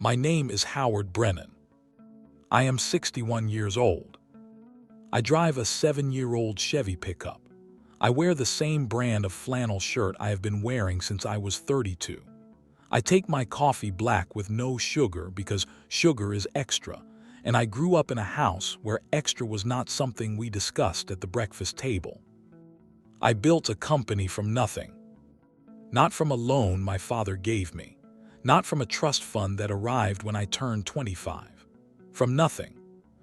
My name is Howard Brennan. I am 61 years old. I drive a 7-year-old Chevy pickup. I wear the same brand of flannel shirt I have been wearing since I was 32. I take my coffee black with no sugar because sugar is extra, and I grew up in a house where extra was not something we discussed at the breakfast table. I built a company from nothing. Not from a loan my father gave me. Not from a trust fund that arrived when I turned 25. From nothing.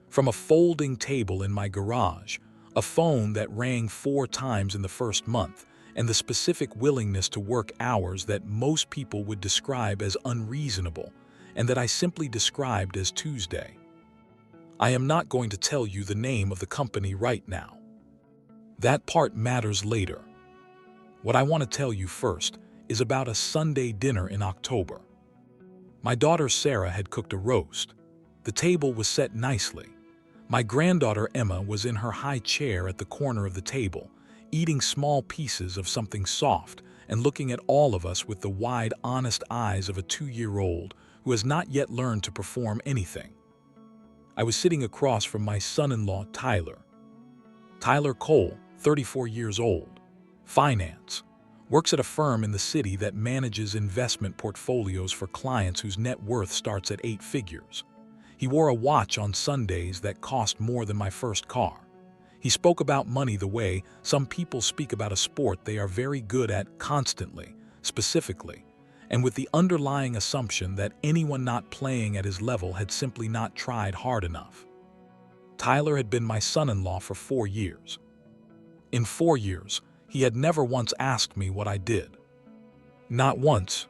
From a folding table in my garage, a phone that rang 4 times in the first month, and the specific willingness to work hours that most people would describe as unreasonable, and that I simply described as Tuesday. I am not going to tell you the name of the company right now. That part matters later. What I want to tell you first is about a Sunday dinner in October. My daughter Sarah had cooked a roast. The table was set nicely. My granddaughter Emma was in her high chair at the corner of the table, eating small pieces of something soft and looking at all of us with the wide, honest eyes of a 2-year-old who has not yet learned to perform anything. I was sitting across from my son-in-law Tyler. Tyler Cole, 34 years old, finance, works at a firm in the city that manages investment portfolios for clients whose net worth starts at 8 figures. He wore a watch on Sundays that cost more than my first car. He spoke about money the way some people speak about a sport they are very good at constantly, specifically, and with the underlying assumption that anyone not playing at his level had simply not tried hard enough. Tyler had been my son-in-law for 4 years. In 4 years, he had never once asked me what I did. Not once.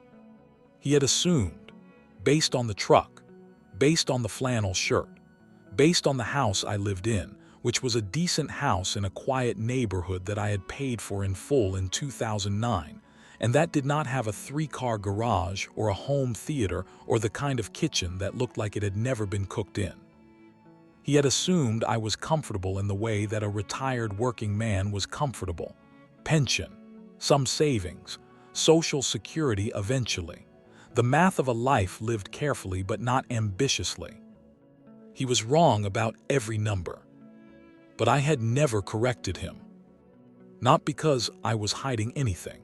He had assumed, based on the truck, based on the flannel shirt, based on the house I lived in, which was a decent house in a quiet neighborhood that I had paid for in full in 2009, and that did not have a 3-car garage or a home theater or the kind of kitchen that looked like it had never been cooked in. He had assumed I was comfortable in the way that a retired working man was comfortable. Pension, some savings, social security eventually. The math of a life lived carefully but not ambitiously. He was wrong about every number. But I had never corrected him. Not because I was hiding anything,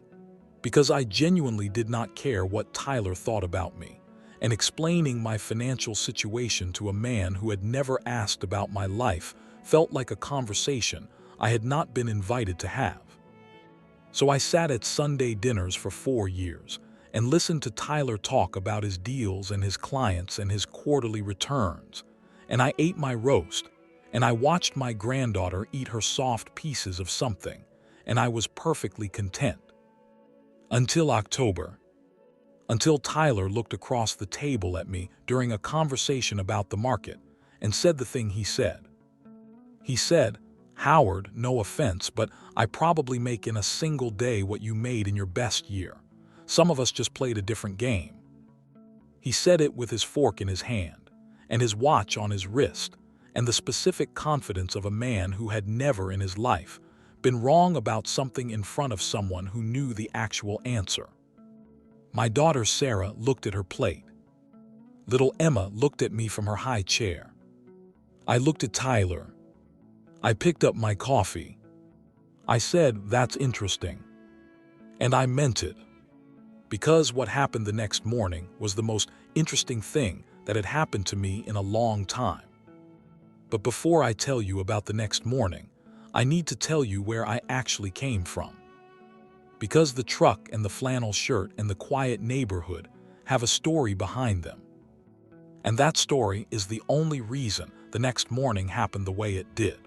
because I genuinely did not care what Tyler thought about me, and explaining my financial situation to a man who had never asked about my life felt like a conversation I had not been invited to have. So I sat at Sunday dinners for 4 years and listened to Tyler talk about his deals and his clients and his quarterly returns, and I ate my roast, and I watched my granddaughter eat her soft pieces of something, and I was perfectly content. Until October. Until Tyler looked across the table at me during a conversation about the market and said the thing he said. He said, "Howard, no offense, but I probably make in a single day what you made in your best year. Some of us just played a different game." He said it with his fork in his hand and his watch on his wrist, and the specific confidence of a man who had never in his life been wrong about something in front of someone who knew the actual answer. My daughter Sarah looked at her plate. Little Emma looked at me from her high chair. I looked at Tyler. I picked up my coffee. I said, "That's interesting." And I meant it. Because what happened the next morning was the most interesting thing that had happened to me in a long time. But before I tell you about the next morning, I need to tell you where I actually came from. Because the truck and the flannel shirt and the quiet neighborhood have a story behind them. And that story is the only reason the next morning happened the way it did.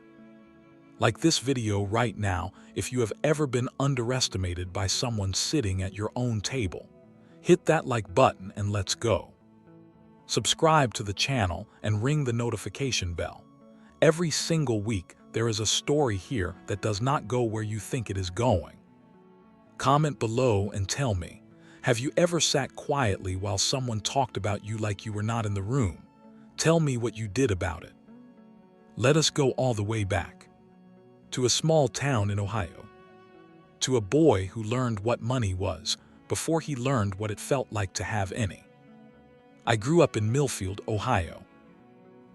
Like this video right now, if you have ever been underestimated by someone sitting at your own table, hit that like button and let's go. Subscribe to the channel and ring the notification bell. Every single week, there is a story here that does not go where you think it is going. Comment below and tell me, have you ever sat quietly while someone talked about you like you were not in the room? Tell me what you did about it. Let us go all the way back. To a small town in Ohio. To a boy who learned what money was before he learned what it felt like to have any. I grew up in Millfield, Ohio.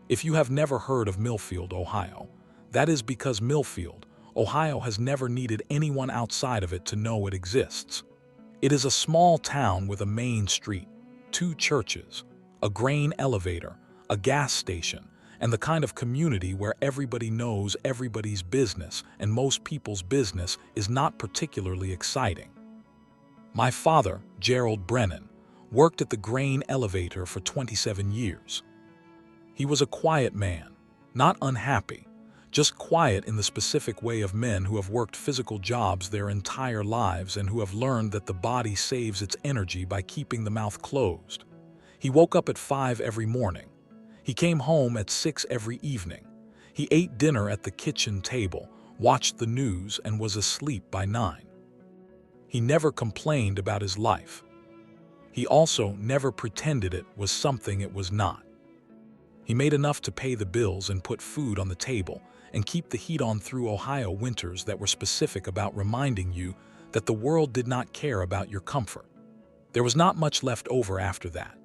If you have never heard of Millfield, Ohio, that is because Millfield, Ohio has never needed anyone outside of it to know it exists. It is a small town with a main street, 2 churches, a grain elevator, a gas station, and the kind of community where everybody knows everybody's business and most people's business is not particularly exciting. My father, Gerald Brennan, worked at the grain elevator for 27 years. He was a quiet man, not unhappy, just quiet in the specific way of men who have worked physical jobs their entire lives and who have learned that the body saves its energy by keeping the mouth closed. He woke up at 5 every morning. He came home at 6 every evening. He ate dinner at the kitchen table, watched the news, and was asleep by 9. He never complained about his life. He also never pretended it was something it was not. He made enough to pay the bills and put food on the table and keep the heat on through Ohio winters that were specific about reminding you that the world did not care about your comfort. There was not much left over after that.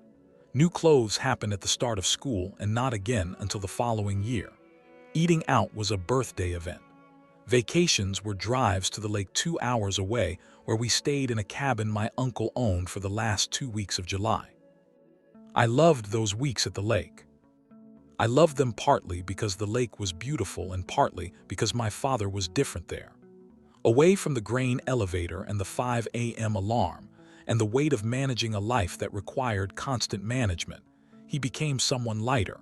New clothes happened at the start of school and not again until the following year. Eating out was a birthday event. Vacations were drives to the lake 2 hours away where we stayed in a cabin my uncle owned for the last 2 weeks of July. I loved those weeks at the lake. I loved them partly because the lake was beautiful and partly because my father was different there. Away from the grain elevator and the 5 a.m. alarm and the weight of managing a life that required constant management, he became someone lighter.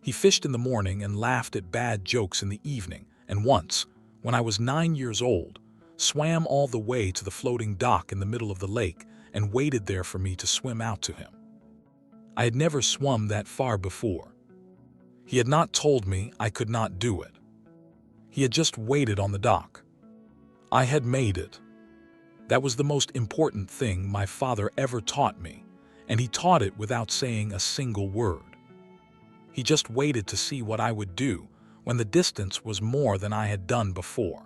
He fished in the morning and laughed at bad jokes in the evening, and once, when I was 9 years old, swam all the way to the floating dock in the middle of the lake and waited there for me to swim out to him. I had never swum that far before. He had not told me I could not do it. He had just waited on the dock. I had made it. That was the most important thing my father ever taught me, and he taught it without saying a single word. He just waited to see what I would do when the distance was more than I had done before.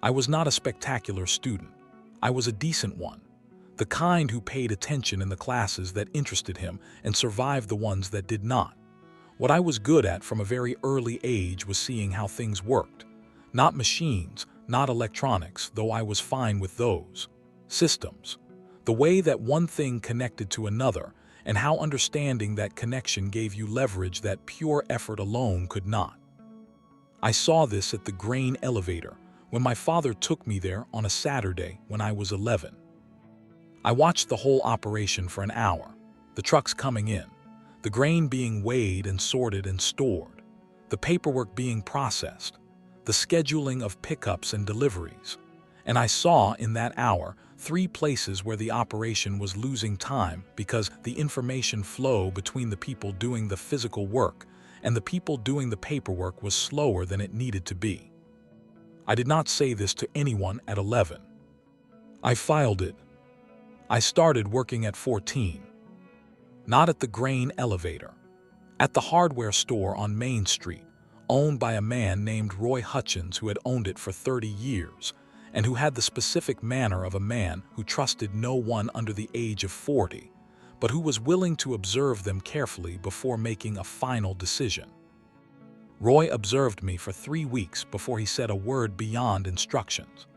I was not a spectacular student. I was a decent one, the kind who paid attention in the classes that interested him and survived the ones that did not. What I was good at from a very early age was seeing how things worked. Not machines, not electronics, though I was fine with those. Systems. The way that one thing connected to another, and how understanding that connection gave you leverage that pure effort alone could not. I saw this at the grain elevator when my father took me there on a Saturday when I was 11. I watched the whole operation for an hour, the trucks coming in, the grain being weighed and sorted and stored, the paperwork being processed, the scheduling of pickups and deliveries. And I saw in that hour 3 places where the operation was losing time because the information flow between the people doing the physical work and the people doing the paperwork was slower than it needed to be. I did not say this to anyone at 11. I filed it. I started working at 14. Not at the grain elevator. At the hardware store on Main Street, owned by a man named Roy Hutchins who had owned it for 30 years, and who had the specific manner of a man who trusted no one under the age of 40, but who was willing to observe them carefully before making a final decision. Roy observed me for 3 weeks before he said a word beyond instructions.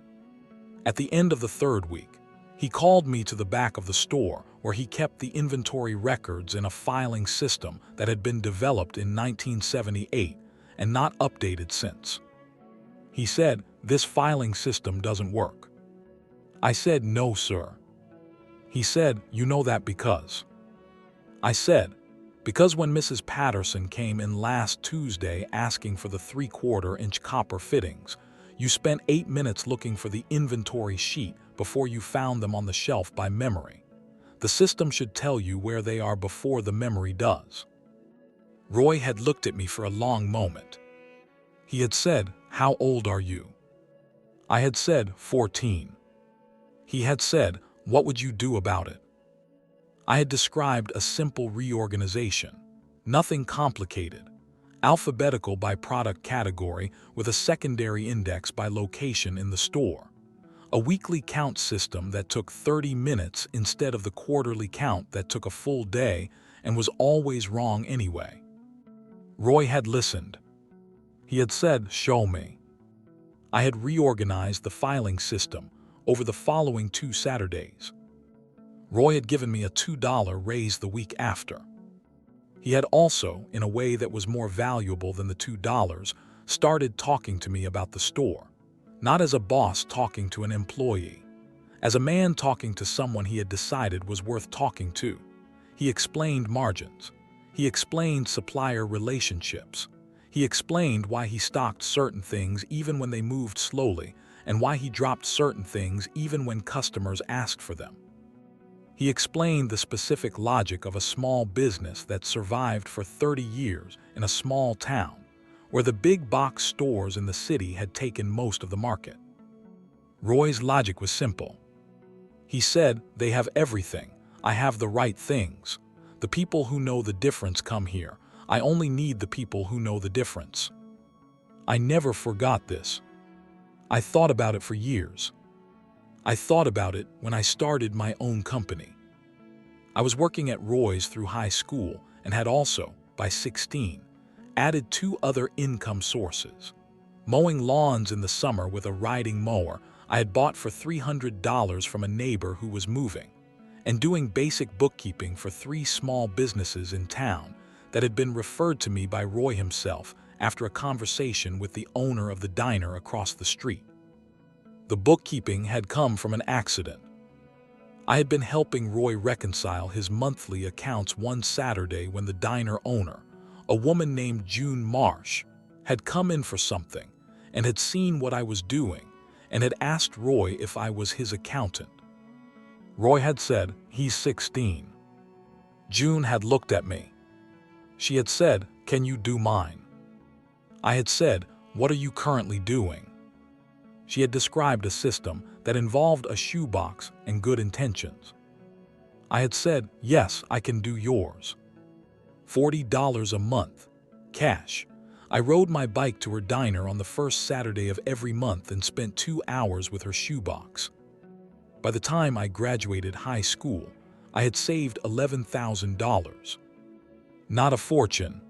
At the end of the 3rd week, he called me to the back of the store where he kept the inventory records in a filing system that had been developed in 1978 and not updated since. He said, "This filing system doesn't work." I said, "No, sir." He said, "You know that because." I said, "Because when Mrs. Patterson came in last Tuesday asking for the 3/4-inch copper fittings, you spent 8 minutes looking for the inventory sheet before you found them on the shelf by memory. The system should tell you where they are before the memory does." Roy had looked at me for a long moment. He had said, "How old are you?" I had said, 14. He had said, "What would you do about it?" I had described a simple reorganization, nothing complicated, alphabetical by product category with a secondary index by location in the store. A weekly count system that took 30 minutes instead of the quarterly count that took a full day, and was always wrong anyway. Roy had listened. He had said, "Show me." I had reorganized the filing system over the following 2 Saturdays. Roy had given me a $2 raise the week after. He had also, in a way that was more valuable than the $2, started talking to me about the store, not as a boss talking to an employee, as a man talking to someone he had decided was worth talking to. He explained margins. He explained supplier relationships. He explained why he stocked certain things even when they moved slowly, and why he dropped certain things even when customers asked for them. He explained the specific logic of a small business that survived for 30 years in a small town, where the big box stores in the city had taken most of the market. Roy's logic was simple. He said, "They have everything. I have the right things. The people who know the difference come here. I only need the people who know the difference." I never forgot this. I thought about it for years. I thought about it when I started my own company. I was working at Roy's through high school and had also, by 16, added 2 other income sources. Mowing lawns in the summer with a riding mower I had bought for $300 from a neighbor who was moving, and doing basic bookkeeping for 3 small businesses in town that had been referred to me by Roy himself after a conversation with the owner of the diner across the street. The bookkeeping had come from an accident. I had been helping Roy reconcile his monthly accounts one Saturday when the diner owner, a woman named June Marsh, had come in for something and had seen what I was doing and had asked Roy if I was his accountant. Roy had said, "He's 16. June had looked at me. She had said, "Can you do mine?" I had said, "What are you currently doing?" She had described a system that involved a shoebox and good intentions. I had said, "Yes, I can do yours." $40 a month, cash. I rode my bike to her diner on the first Saturday of every month and spent 2 hours with her shoebox. By the time I graduated high school, I had saved $11,000. Not a fortune,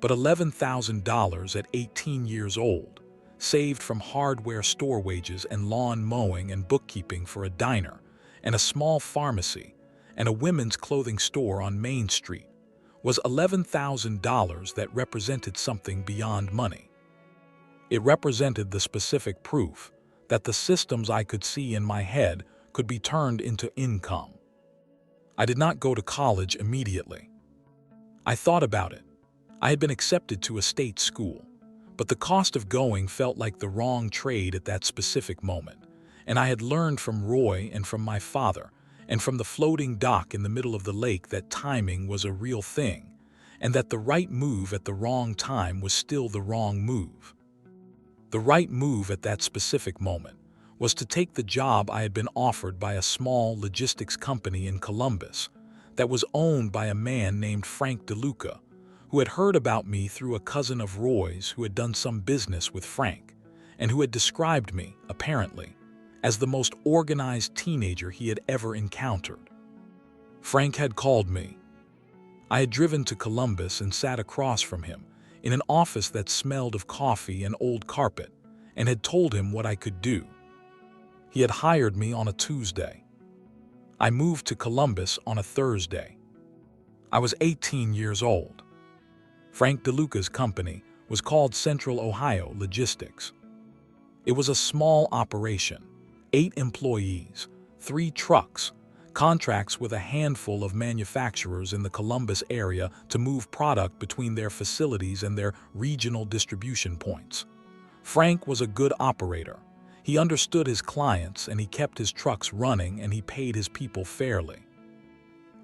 but $11,000 at 18 years old, saved from hardware store wages and lawn mowing and bookkeeping for a diner and a small pharmacy and a women's clothing store on Main Street, was $11,000 that represented something beyond money. It represented the specific proof that the systems I could see in my head could be turned into income. I did not go to college immediately. I thought about it. I had been accepted to a state school, but the cost of going felt like the wrong trade at that specific moment, and I had learned from Roy and from my father and from the floating dock in the middle of the lake that timing was a real thing, and that the right move at the wrong time was still the wrong move. The right move at that specific moment was to take the job I had been offered by a small logistics company in Columbus that was owned by a man named Frank DeLuca, who had heard about me through a cousin of Roy's who had done some business with Frank, and who had described me, apparently, as the most organized teenager he had ever encountered. Frank had called me. I had driven to Columbus and sat across from him in an office that smelled of coffee and old carpet, and had told him what I could do. He had hired me on a Tuesday. I moved to Columbus on a Thursday. I was 18 years old. Frank DeLuca's company was called Central Ohio Logistics. It was a small operation, 8 employees, 3 trucks, contracts with a handful of manufacturers in the Columbus area to move product between their facilities and their regional distribution points. Frank was a good operator. He understood his clients and he kept his trucks running and he paid his people fairly.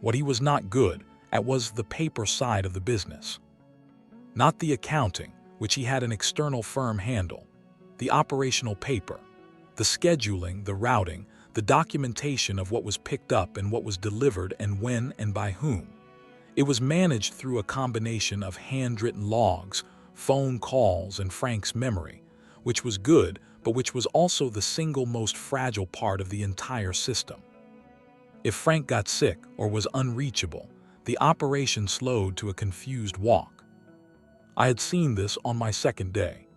What he was not good at was the paper side of the business. Not the accounting, which he had an external firm handle, the operational paper, the scheduling, the routing, the documentation of what was picked up and what was delivered and when and by whom. It was managed through a combination of handwritten logs, phone calls, and Frank's memory, which was good, but which was also the single most fragile part of the entire system. If Frank got sick or was unreachable, The operation slowed to a confused walk. I had seen this on my second day.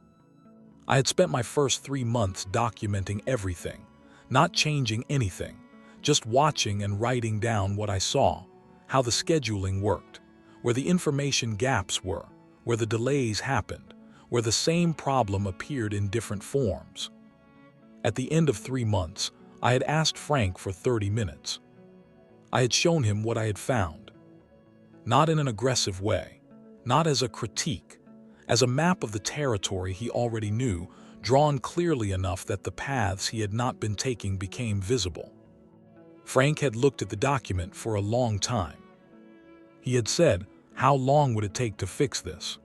I had spent my first 3 months documenting everything, not changing anything, just watching and writing down what I saw, how the scheduling worked, where the information gaps were, where the delays happened, where the same problem appeared in different forms. At the end of 3 months, I had asked Frank for 30 minutes. I had shown him what I had found. Not in an aggressive way, not as a critique, as a map of the territory he already knew, drawn clearly enough that the paths he had not been taking became visible. Frank had looked at the document for a long time. He had said, "How long would it take to fix this?"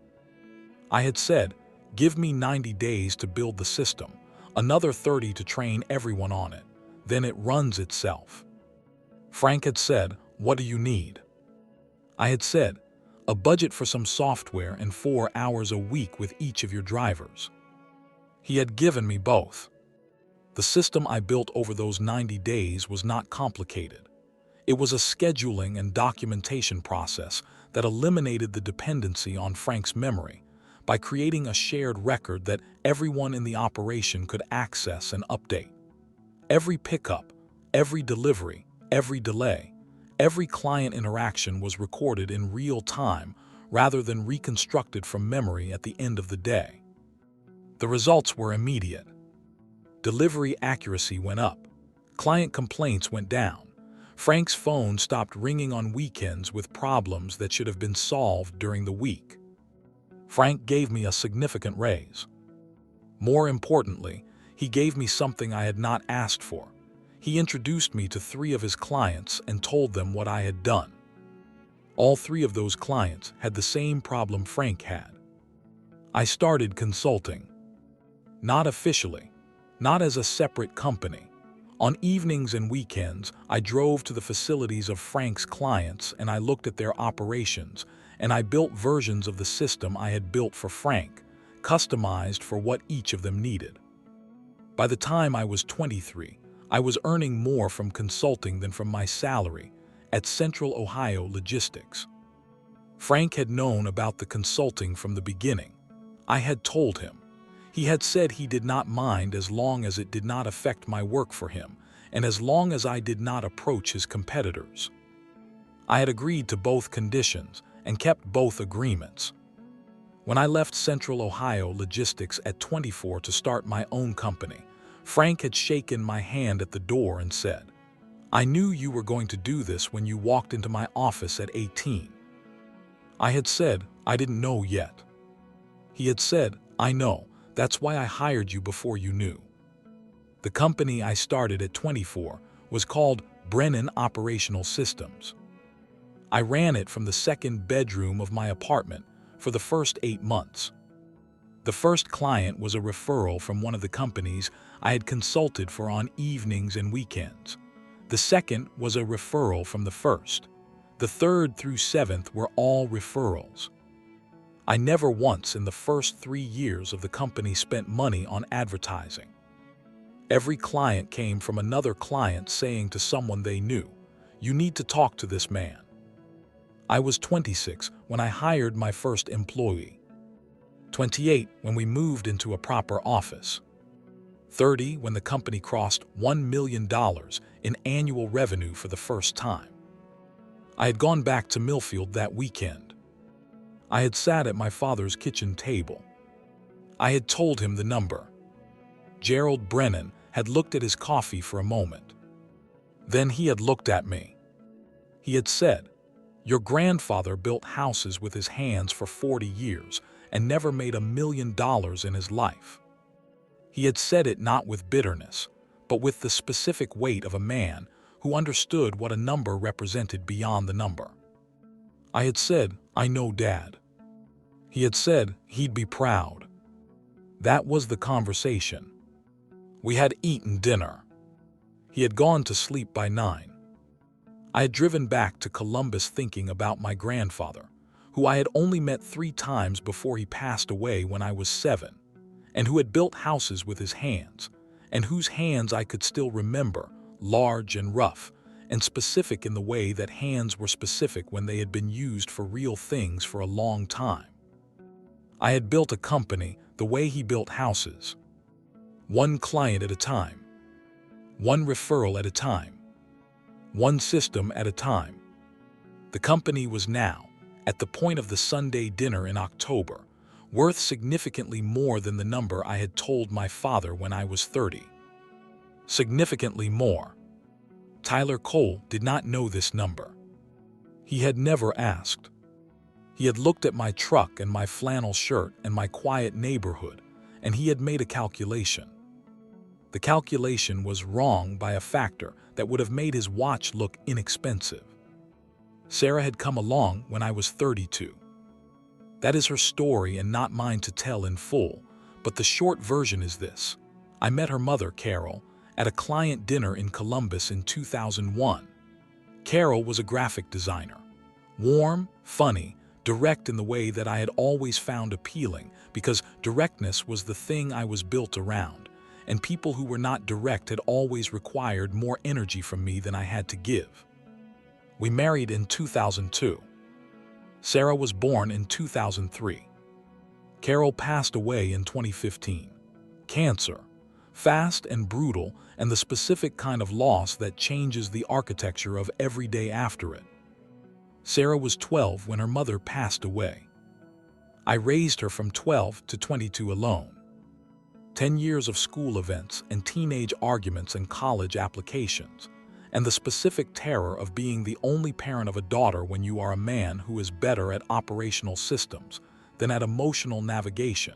I had said, "Give me 90 days to build the system, another 30 to train everyone on it, then it runs itself." Frank had said, "What do you need?" I had said, "A budget for some software and 4 hours a week with each of your drivers." He had given me both. The system I built over those 90 days was not complicated. It was a scheduling and documentation process that eliminated the dependency on Frank's memory by creating a shared record that everyone in the operation could access and update. Every pickup, every delivery, every delay, every client interaction was recorded in real time rather than reconstructed from memory at the end of the day. The results were immediate. Delivery accuracy went up. Client complaints went down. Frank's phone stopped ringing on weekends with problems that should have been solved during the week. Frank gave me a significant raise. More importantly, he gave me something I had not asked for. He introduced me to 3 of his clients and told them what I had done. All 3 of those clients had the same problem Frank had. I started consulting. Not officially, not as a separate company. On evenings and weekends, I drove to the facilities of Frank's clients and I looked at their operations, and I built versions of the system I had built for Frank, customized for what each of them needed. By the time I was 23, I was earning more from consulting than from my salary at Central Ohio Logistics. Frank had known about the consulting from the beginning. I had told him. He had said he did not mind as long as it did not affect my work for him, and as long as I did not approach his competitors. I had agreed to both conditions and kept both agreements. When I left Central Ohio Logistics at 24 to start my own company, Frank had shaken my hand at the door and said, "I knew you were going to do this when you walked into my office at 18. I had said, "I didn't know yet." He had said, "I know. That's why I hired you before you knew." The company I started at 24 was called Brennan Operational Systems. I ran it from the second bedroom of my apartment for the first 8 months. The first client was a referral from one of the companies I had consulted for on evenings and weekends. The second was a referral from the first. The third through 7th were all referrals. I never once in the first 3 years of the company spent money on advertising. Every client came from another client saying to someone they knew, "You need to talk to this man." I was 26 when I hired my first employee. 28 when we moved into a proper office. 30 when the company crossed $1 million in annual revenue for the first time. I had gone back to Millfield that weekend. I had sat at my father's kitchen table. I had told him the number. Gerald Brennan had looked at his coffee for a moment. Then he had looked at me. He had said, "Your grandfather built houses with his hands for 40 years and never made $1 million in his life." He had said it not with bitterness, but with the specific weight of a man who understood what a number represented beyond the number. I had said, "I know, Dad." He had said he'd be proud. That was the conversation. We had eaten dinner. He had gone to sleep by 9. I had driven back to Columbus thinking about my grandfather, who I had only met 3 times before he passed away when I was 7, and who had built houses with his hands, and whose hands I could still remember, large and rough, and specific in the way that hands were specific when they had been used for real things for a long time. I had built a company the way he built houses. One client at a time. One referral at a time. One system at a time. The company was now, at the point of the Sunday dinner in October, worth significantly more than the number I had told my father when I was 30. Significantly more. Tyler Cole did not know this number. He had never asked. He had looked at my truck and my flannel shirt and my quiet neighborhood, and he had made a calculation. The calculation was wrong by a factor that would have made his watch look inexpensive. Sarah had come along when I was 32. That is her story and not mine to tell in full, but the short version is this. I met her mother, Carol, at a client dinner in Columbus in 2001. Carol was a graphic designer. Warm, funny, direct in the way that I had always found appealing, because directness was the thing I was built around, and people who were not direct had always required more energy from me than I had to give. We married in 2002. Sarah was born in 2003. Carol passed away in 2015. Cancer, fast and brutal, and the specific kind of loss that changes the architecture of every day after it. Sarah was 12 when her mother passed away. I raised her from 12 to 22 alone. 10 years of school events and teenage arguments and college applications, and the specific terror of being the only parent of a daughter when you are a man who is better at operational systems than at emotional navigation,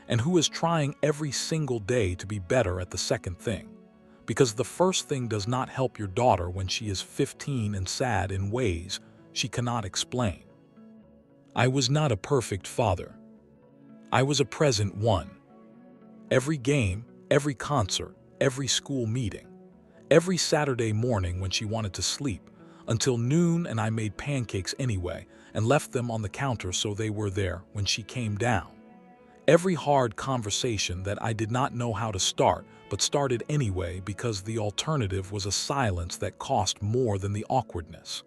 and who is trying every single day to be better at the second thing, because the first thing does not help your daughter when she is 15 and sad in ways she cannot explain. I was not a perfect father. I was a present one. Every game, every concert, every school meeting, every Saturday morning when she wanted to sleep, until noon, and I made pancakes anyway and left them on the counter so they were there when she came down. Every hard conversation that I did not know how to start, but started anyway because the alternative was a silence that cost more than the awkwardness.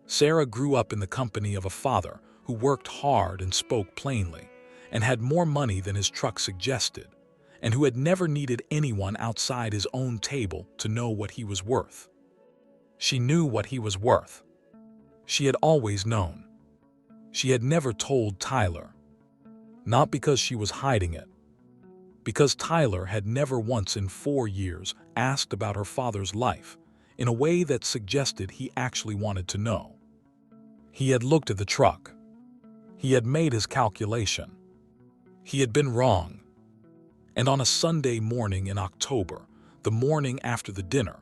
Sarah grew up in the company of a father who worked hard and spoke plainly, and had more money than his truck suggested, and who had never needed anyone outside his own table to know what he was worth. She knew what he was worth. She had always known. She had never told Tyler. Not because she was hiding it. Because Tyler had never once in 4 years asked about her father's life in a way that suggested he actually wanted to know. He had looked at the truck. He had made his calculation. He had been wrong. And on a Sunday morning in October, the morning after the dinner,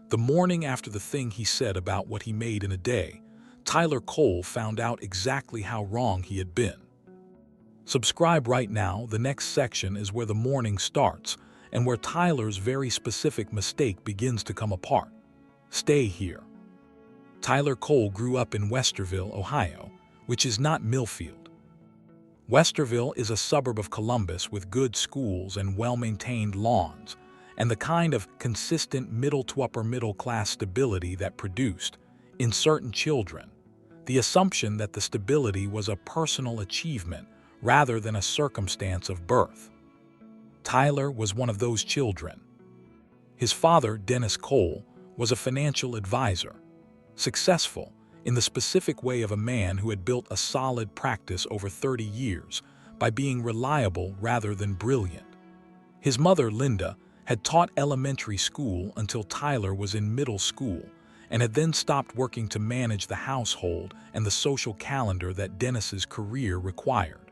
the morning after the thing he said about what he made in a day, Tyler Cole found out exactly how wrong he had been. Subscribe right now. The next section is where the morning starts and where Tyler's very specific mistake begins to come apart. Stay here. Tyler Cole grew up in Westerville, Ohio, which is not Millfield. Westerville is a suburb of Columbus with good schools and well-maintained lawns, and the kind of consistent middle to upper middle class stability that produced, in certain children, the assumption that the stability was a personal achievement rather than a circumstance of birth. Tyler was one of those children. His father, Dennis Cole, was a financial advisor, successful in the specific way of a man who had built a solid practice over 30 years by being reliable rather than brilliant. His mother, Linda, had taught elementary school until Tyler was in middle school and had then stopped working to manage the household and the social calendar that Dennis's career required.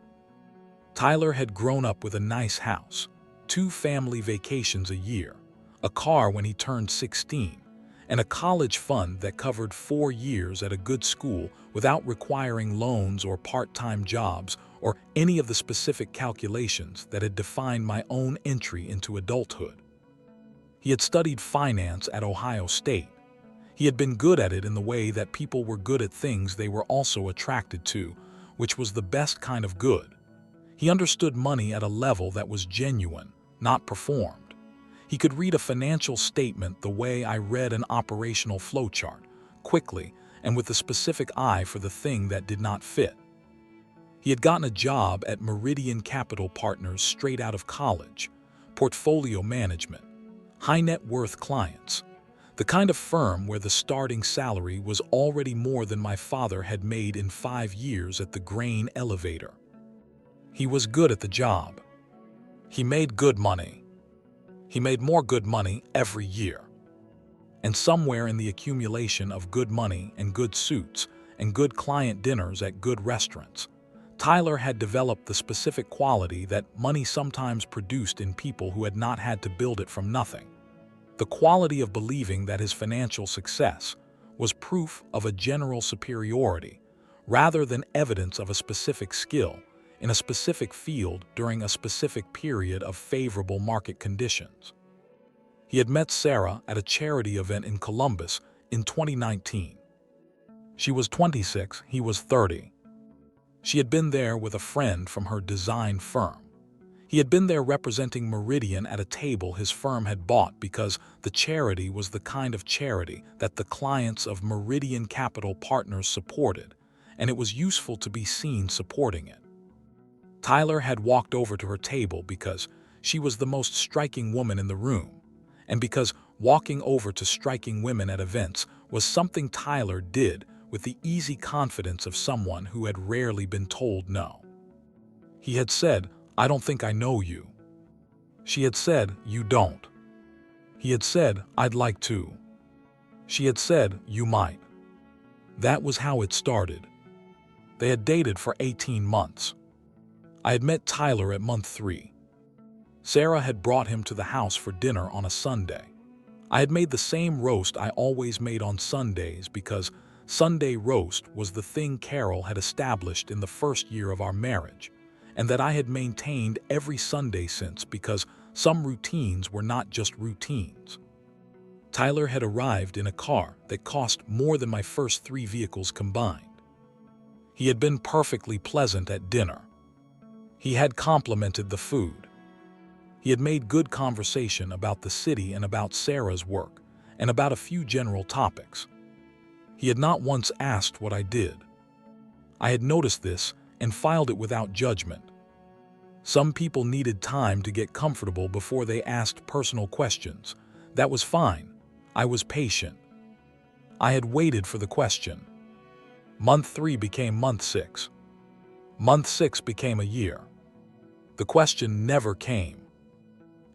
Tyler had grown up with a nice house, 2 family vacations a year, a car when he turned 16, and a college fund that covered 4 years at a good school without requiring loans or part-time jobs or any of the specific calculations that had defined my own entry into adulthood. He had studied finance at Ohio State. He had been good at it in the way that people were good at things they were also attracted to, which was the best kind of good. He understood money at a level that was genuine, not performed. He could read a financial statement the way I read an operational flowchart, quickly and with a specific eye for the thing that did not fit. He had gotten a job at Meridian Capital Partners straight out of college, portfolio management, high net worth clients, the kind of firm where the starting salary was already more than my father had made in 5 years at the grain elevator. He was good at the job. He made good money. He made more good money every year. And somewhere in the accumulation of good money and good suits and good client dinners at good restaurants, Tyler had developed the specific quality that money sometimes produced in people who had not had to build it from nothing. The quality of believing that his financial success was proof of a general superiority rather than evidence of a specific skill in a specific field during a specific period of favorable market conditions. He had met Sarah at a charity event in Columbus in 2019. She was 26, he was 30. She had been there with a friend from her design firm. He had been there representing Meridian at a table his firm had bought because the charity was the kind of charity that the clients of Meridian Capital Partners supported, and it was useful to be seen supporting it. Tyler had walked over to her table because she was the most striking woman in the room, and because walking over to striking women at events was something Tyler did with the easy confidence of someone who had rarely been told no. He had said, "I don't think I know you." She had said, "You don't." He had said, "I'd like to." She had said, "You might." That was how it started. They had dated for 18 months. I had met Tyler at month 3. Sarah had brought him to the house for dinner on a Sunday. I had made the same roast I always made on Sundays because Sunday roast was the thing Carol had established in the first year of our marriage, and that I had maintained every Sunday since because some routines were not just routines. Tyler had arrived in a car that cost more than my first 3 vehicles combined. He had been perfectly pleasant at dinner. He had complimented the food. He had made good conversation about the city and about Sarah's work, and about a few general topics. He had not once asked what I did. I had noticed this and filed it without judgment. Some people needed time to get comfortable before they asked personal questions. That was fine. I was patient. I had waited for the question. Month 3 became month 6. Month 6 became a year. The question never came.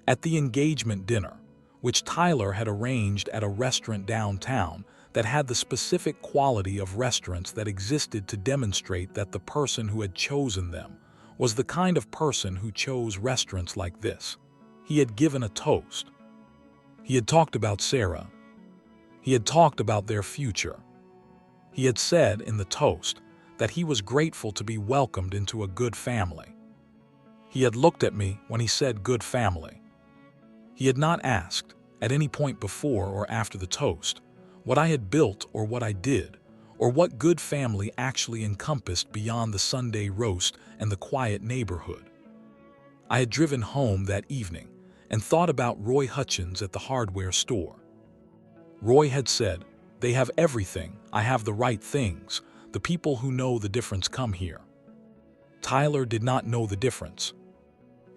At the engagement dinner, which Tyler had arranged at a restaurant downtown that had the specific quality of restaurants that existed to demonstrate that the person who had chosen them was the kind of person who chose restaurants like this, he had given a toast. He had talked about Sarah. He had talked about their future. He had said in the toast that he was grateful to be welcomed into a good family. He had looked at me when he said good family. He had not asked, at any point before or after the toast, what I had built or what I did, or what good family actually encompassed beyond the Sunday roast and the quiet neighborhood. I had driven home that evening and thought about Roy Hutchins at the hardware store. Roy had said, "They have everything, I have the right things, the people who know the difference come here." Tyler did not know the difference.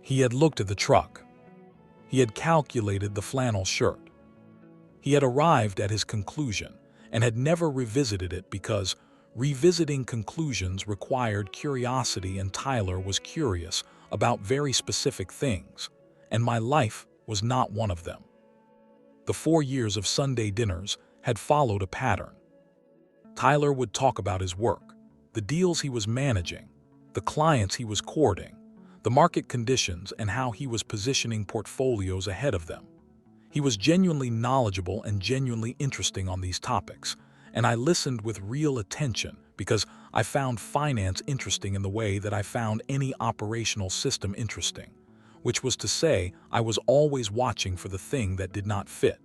He had looked at the truck. He had calculated the flannel shirt. He had arrived at his conclusion and had never revisited it because revisiting conclusions required curiosity, and Tyler was curious about very specific things, and my life was not one of them. The 4 years of Sunday dinners had followed a pattern. Tyler would talk about his work, the deals he was managing, the clients he was courting, the market conditions, and how he was positioning portfolios ahead of them. He was genuinely knowledgeable and genuinely interesting on these topics, and I listened with real attention because I found finance interesting in the way that I found any operational system interesting, which was to say, I was always watching for the thing that did not fit.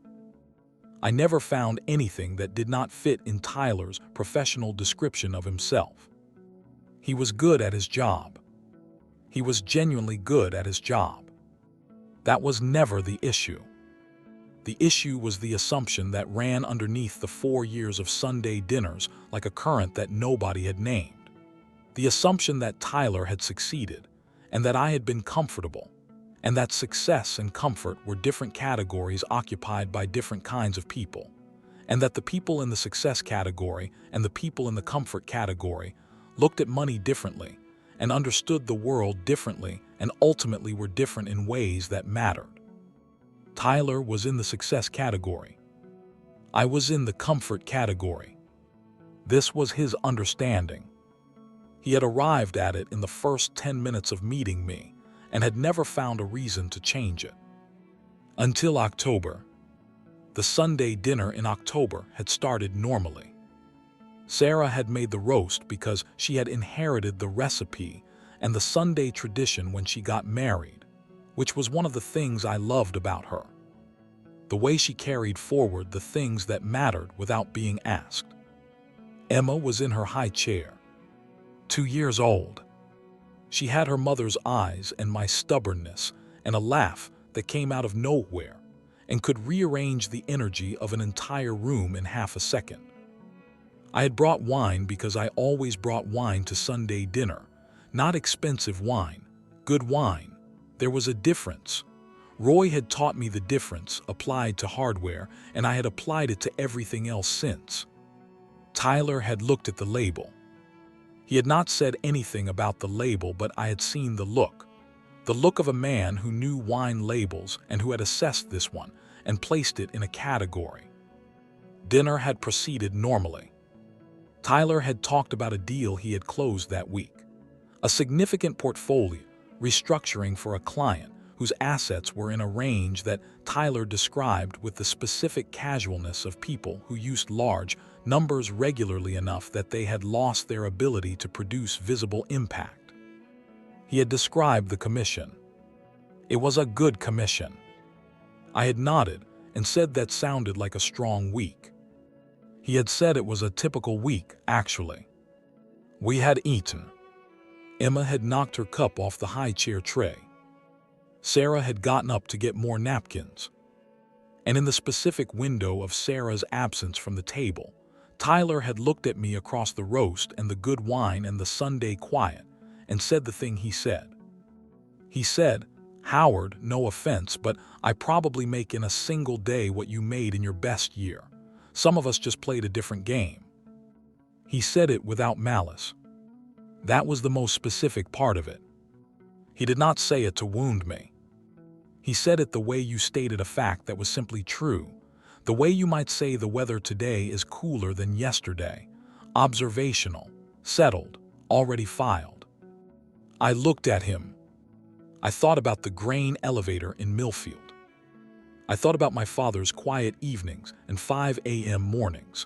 I never found anything that did not fit in Tyler's professional description of himself. He was good at his job. He was genuinely good at his job. That was never the issue. The issue was the assumption that ran underneath the 4 years of Sunday dinners like a current that nobody had named. The assumption that Tyler had succeeded, and that I had been comfortable, and that success and comfort were different categories occupied by different kinds of people, and that the people in the success category and the people in the comfort category looked at money differently and understood the world differently and ultimately were different in ways that mattered. Tyler was in the success category. I was in the comfort category. This was his understanding. He had arrived at it in the first 10 minutes of meeting me and had never found a reason to change it. Until October. The Sunday dinner in October had started normally. Sarah had made the roast because she had inherited the recipe and the Sunday tradition when she got married, which was one of the things I loved about her. The way she carried forward the things that mattered without being asked. Emma was in her high chair, 2 years old. She had her mother's eyes and my stubbornness and a laugh that came out of nowhere and could rearrange the energy of an entire room in half a second. I had brought wine because I always brought wine to Sunday dinner. Not expensive wine, good wine. There was a difference. Roy had taught me the difference applied to hardware, and I had applied it to everything else since. Tyler had looked at the label. He had not said anything about the label, but I had seen the look of a man who knew wine labels and who had assessed this one and placed it in a category. Dinner had proceeded normally. Tyler had talked about a deal he had closed that week, a significant portfolio restructuring for a client whose assets were in a range that Tyler described with the specific casualness of people who used large numbers regularly enough that they had lost their ability to produce visible impact. He had described the commission. It was a good commission. I had nodded and said that sounded like a strong week. He had said it was a typical week, actually. We had eaten. Emma had knocked her cup off the high chair tray. Sarah had gotten up to get more napkins. And in the specific window of Sarah's absence from the table, Tyler had looked at me across the roast and the good wine and the Sunday quiet and said the thing he said. He said, "Howard, no offense, but I probably make in a single day what you made in your best year. Some of us just played a different game." He said it without malice. That was the most specific part of it. He did not say it to wound me. He said it the way you stated a fact that was simply true, the way you might say the weather today is cooler than yesterday, observational, settled, already filed. I looked at him. I thought about the grain elevator in Millfield. I thought about my father's quiet evenings and 5 a.m. mornings.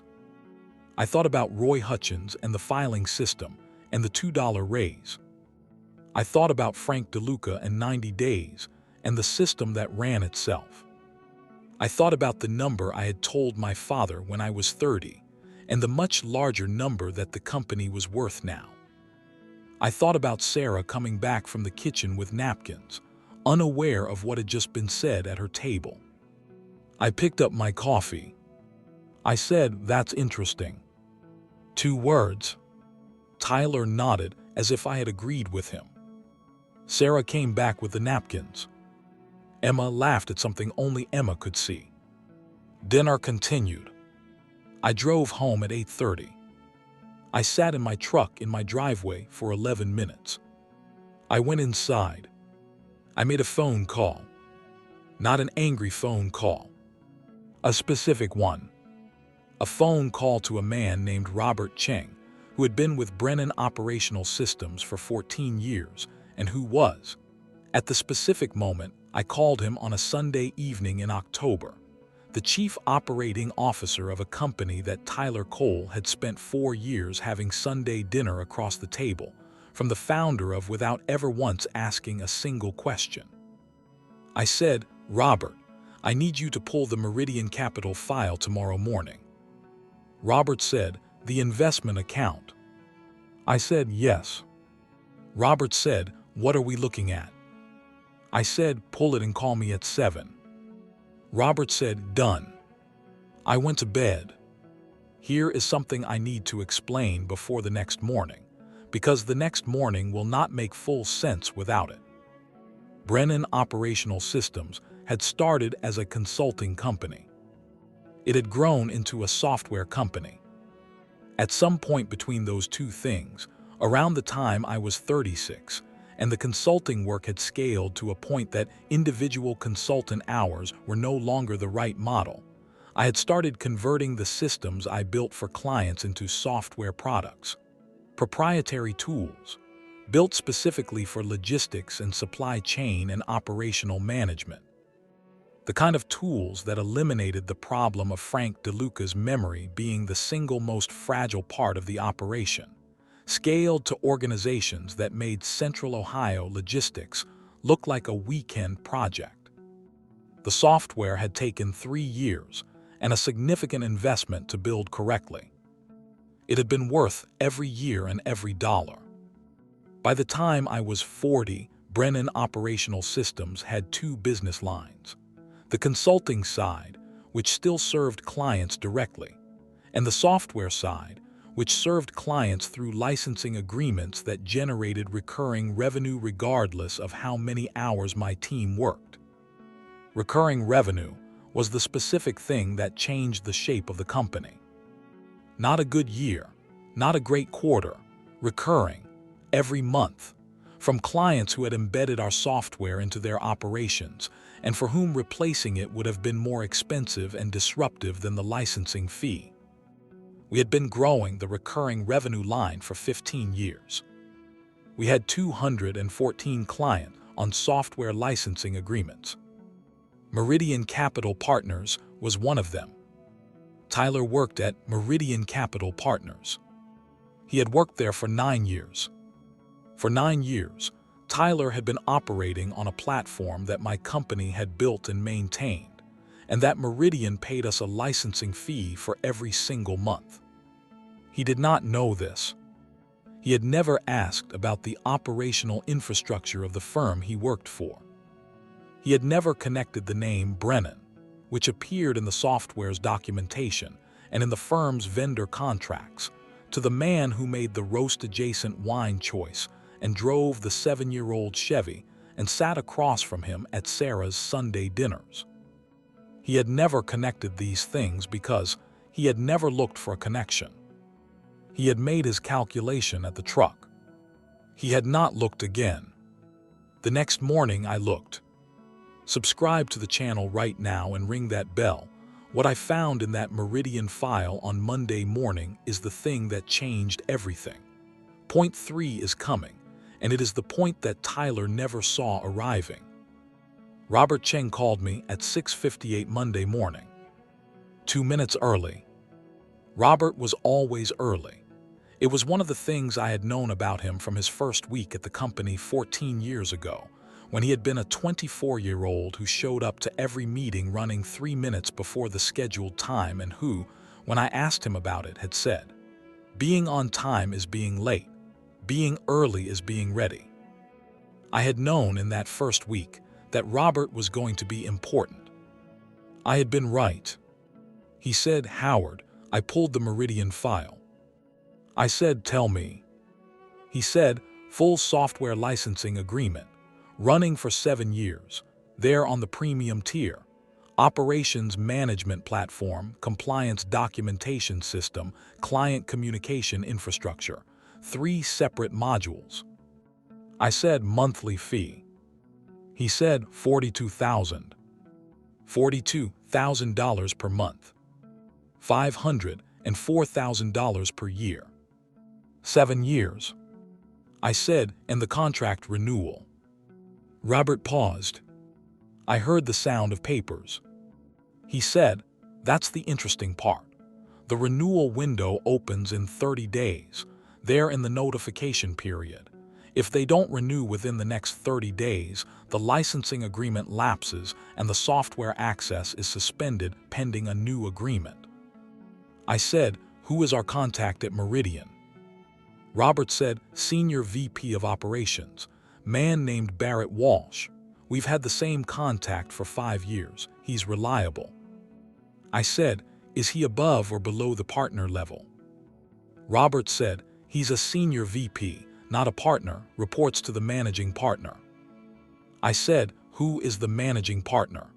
I thought about Roy Hutchins and the filing system and the $2 raise. I thought about Frank DeLuca and 90 days and the system that ran itself. I thought about the number I had told my father when I was 30 and the much larger number that the company was worth now. I thought about Sarah coming back from the kitchen with napkins, unaware of what had just been said at her table. I picked up my coffee. I said, "That's interesting." 2 words. Tyler nodded as if I had agreed with him. Sarah came back with the napkins. Emma laughed at something only Emma could see. Dinner continued. I drove home at 8:30. I sat in my truck in my driveway for 11 minutes. I went inside. I made a phone call. Not an angry phone call. A specific one. A phone call to a man named Robert Cheng, who had been with Brennan Operational Systems for 14 years and who was, at the specific moment I called him on a Sunday evening in October, the chief operating officer of a company that Tyler Cole had spent 4 years having Sunday dinner across the table from the founder of without ever once asking a single question. I said, "Robert, I need you to pull the Meridian Capital file tomorrow morning." Robert said, "The investment account." I said, "Yes." Robert said, "What are we looking at?" I said, "Pull it and call me at 7. Robert said, "Done." I went to bed. Here is something I need to explain before the next morning, because the next morning will not make full sense without it. Brennan Operational Systems had started as a consulting company. It had grown into a software company. At some point between those two things, around the time I was 36, and the consulting work had scaled to a point that individual consultant hours were no longer the right model, I had started converting the systems I built for clients into software products, proprietary tools, built specifically for logistics and supply chain and operational management. The kind of tools that eliminated the problem of Frank DeLuca's memory being the single most fragile part of the operation, scaled to organizations that made Central Ohio logistics look like a weekend project. The software had taken 3 years and a significant investment to build correctly. It had been worth every year and every dollar. By the time I was 40, Brennan Operational Systems had 2 business lines: the consulting side, which still served clients directly, and the software side, which served clients through licensing agreements that generated recurring revenue regardless of how many hours my team worked. Recurring revenue was the specific thing that changed the shape of the company. Not a good year, not a great quarter, recurring, every month, from clients who had embedded our software into their operations and for whom replacing it would have been more expensive and disruptive than the licensing fee. We had been growing the recurring revenue line for 15 years. We had 214 clients on software licensing agreements. Meridian Capital Partners was one of them. Tyler worked at Meridian Capital Partners. He had worked there for 9 years. For 9 years, Tyler had been operating on a platform that my company had built and maintained, and that Meridian paid us a licensing fee for every single month. He did not know this. He had never asked about the operational infrastructure of the firm he worked for. He had never connected the name Brennan, which appeared in the software's documentation and in the firm's vendor contracts, to the man who made the roast-adjacent wine choice and drove the 7-year-old Chevy and sat across from him at Sarah's Sunday dinners. He had never connected these things because he had never looked for a connection. He had made his calculation at the truck. He had not looked again. The next morning I looked. Subscribe to the channel right now and ring that bell. What I found in that Meridian file on Monday morning is the thing that changed everything. Point 3 is coming, and it is the point that Tyler never saw arriving. Robert Cheng called me at 6:58 Monday morning. 2 minutes early. Robert was always early. It was one of the things I had known about him from his first week at the company 14 years ago, when he had been a 24-year-old who showed up to every meeting running 3 minutes before the scheduled time and who, when I asked him about it, had said, "Being on time is being late. Being early is being ready." I had known in that first week that Robert was going to be important. I had been right. He said, "Howard," I pulled the Meridian file. I said, "Tell me." He said, "Full software licensing agreement, running for 7 years, there on the premium tier, operations management platform, compliance documentation system, client communication infrastructure, 3 separate modules." I said, "Monthly fee." He said, $42,000. $42,000 per month. $504,000 per year. 7 years. I said, "And the contract renewal." Robert paused. I heard the sound of papers. He said, "That's the interesting part. The renewal window opens in 30 days. They're in the notification period. If they don't renew within the next 30 days, the licensing agreement lapses and the software access is suspended pending a new agreement." I said, "Who is our contact at Meridian?" Robert said, "Senior VP of Operations, man named Barrett Walsh. We've had the same contact for 5 years. He's reliable. I said, is he above or below the partner level? Robert said, he's a senior VP, not a partner, reports to the managing partner. I said, who is the managing partner?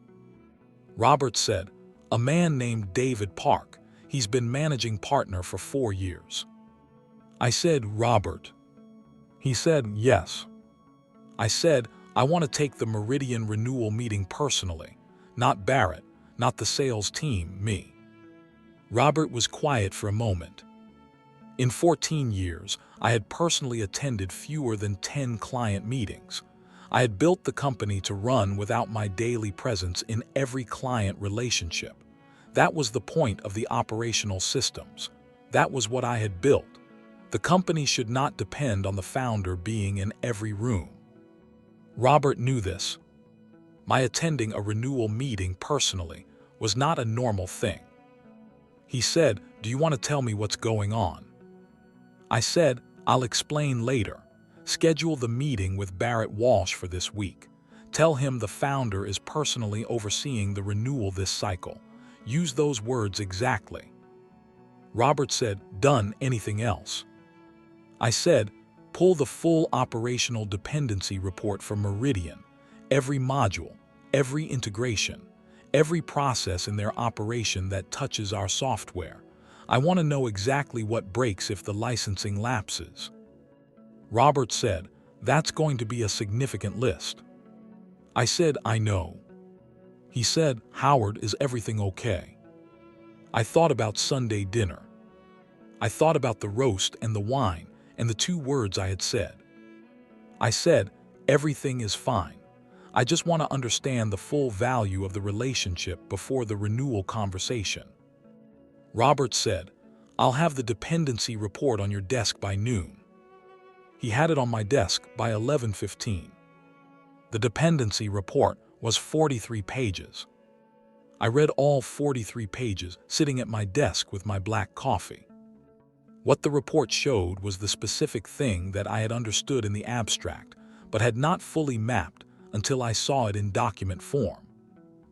Robert said, a man named David Park. He's been managing partner for 4 years. I said, Robert. He said, yes. I said, I want to take the Meridian renewal meeting personally, not Barrett, not the sales team, me. Robert was quiet for a moment. In 14 years, I had personally attended fewer than 10 client meetings. I had built the company to run without my daily presence in every client relationship. That was the point of the operational systems. That was what I had built. The company should not depend on the founder being in every room. Robert knew this. My attending a renewal meeting personally was not a normal thing. He said, do you want to tell me what's going on? I said, I'll explain later. Schedule the meeting with Barrett Walsh for this week. Tell him the founder is personally overseeing the renewal this cycle. Use those words exactly. Robert said, done. Anything else? I said, pull the full operational dependency report for Meridian, every module, every integration, every process in their operation that touches our software. I want to know exactly what breaks if the licensing lapses. Robert said, that's going to be a significant list. I said, I know. He said, Howard, is everything okay? I thought about Sunday dinner. I thought about the roast and the wine and the 2 words I had said. I said, everything is fine. I just want to understand the full value of the relationship before the renewal conversation. Robert said, I'll have the dependency report on your desk by noon. He had it on my desk by 11:15. The dependency report was 43 pages. I read all 43 pages sitting at my desk with my black coffee. What the report showed was the specific thing that I had understood in the abstract, but had not fully mapped until I saw it in document form.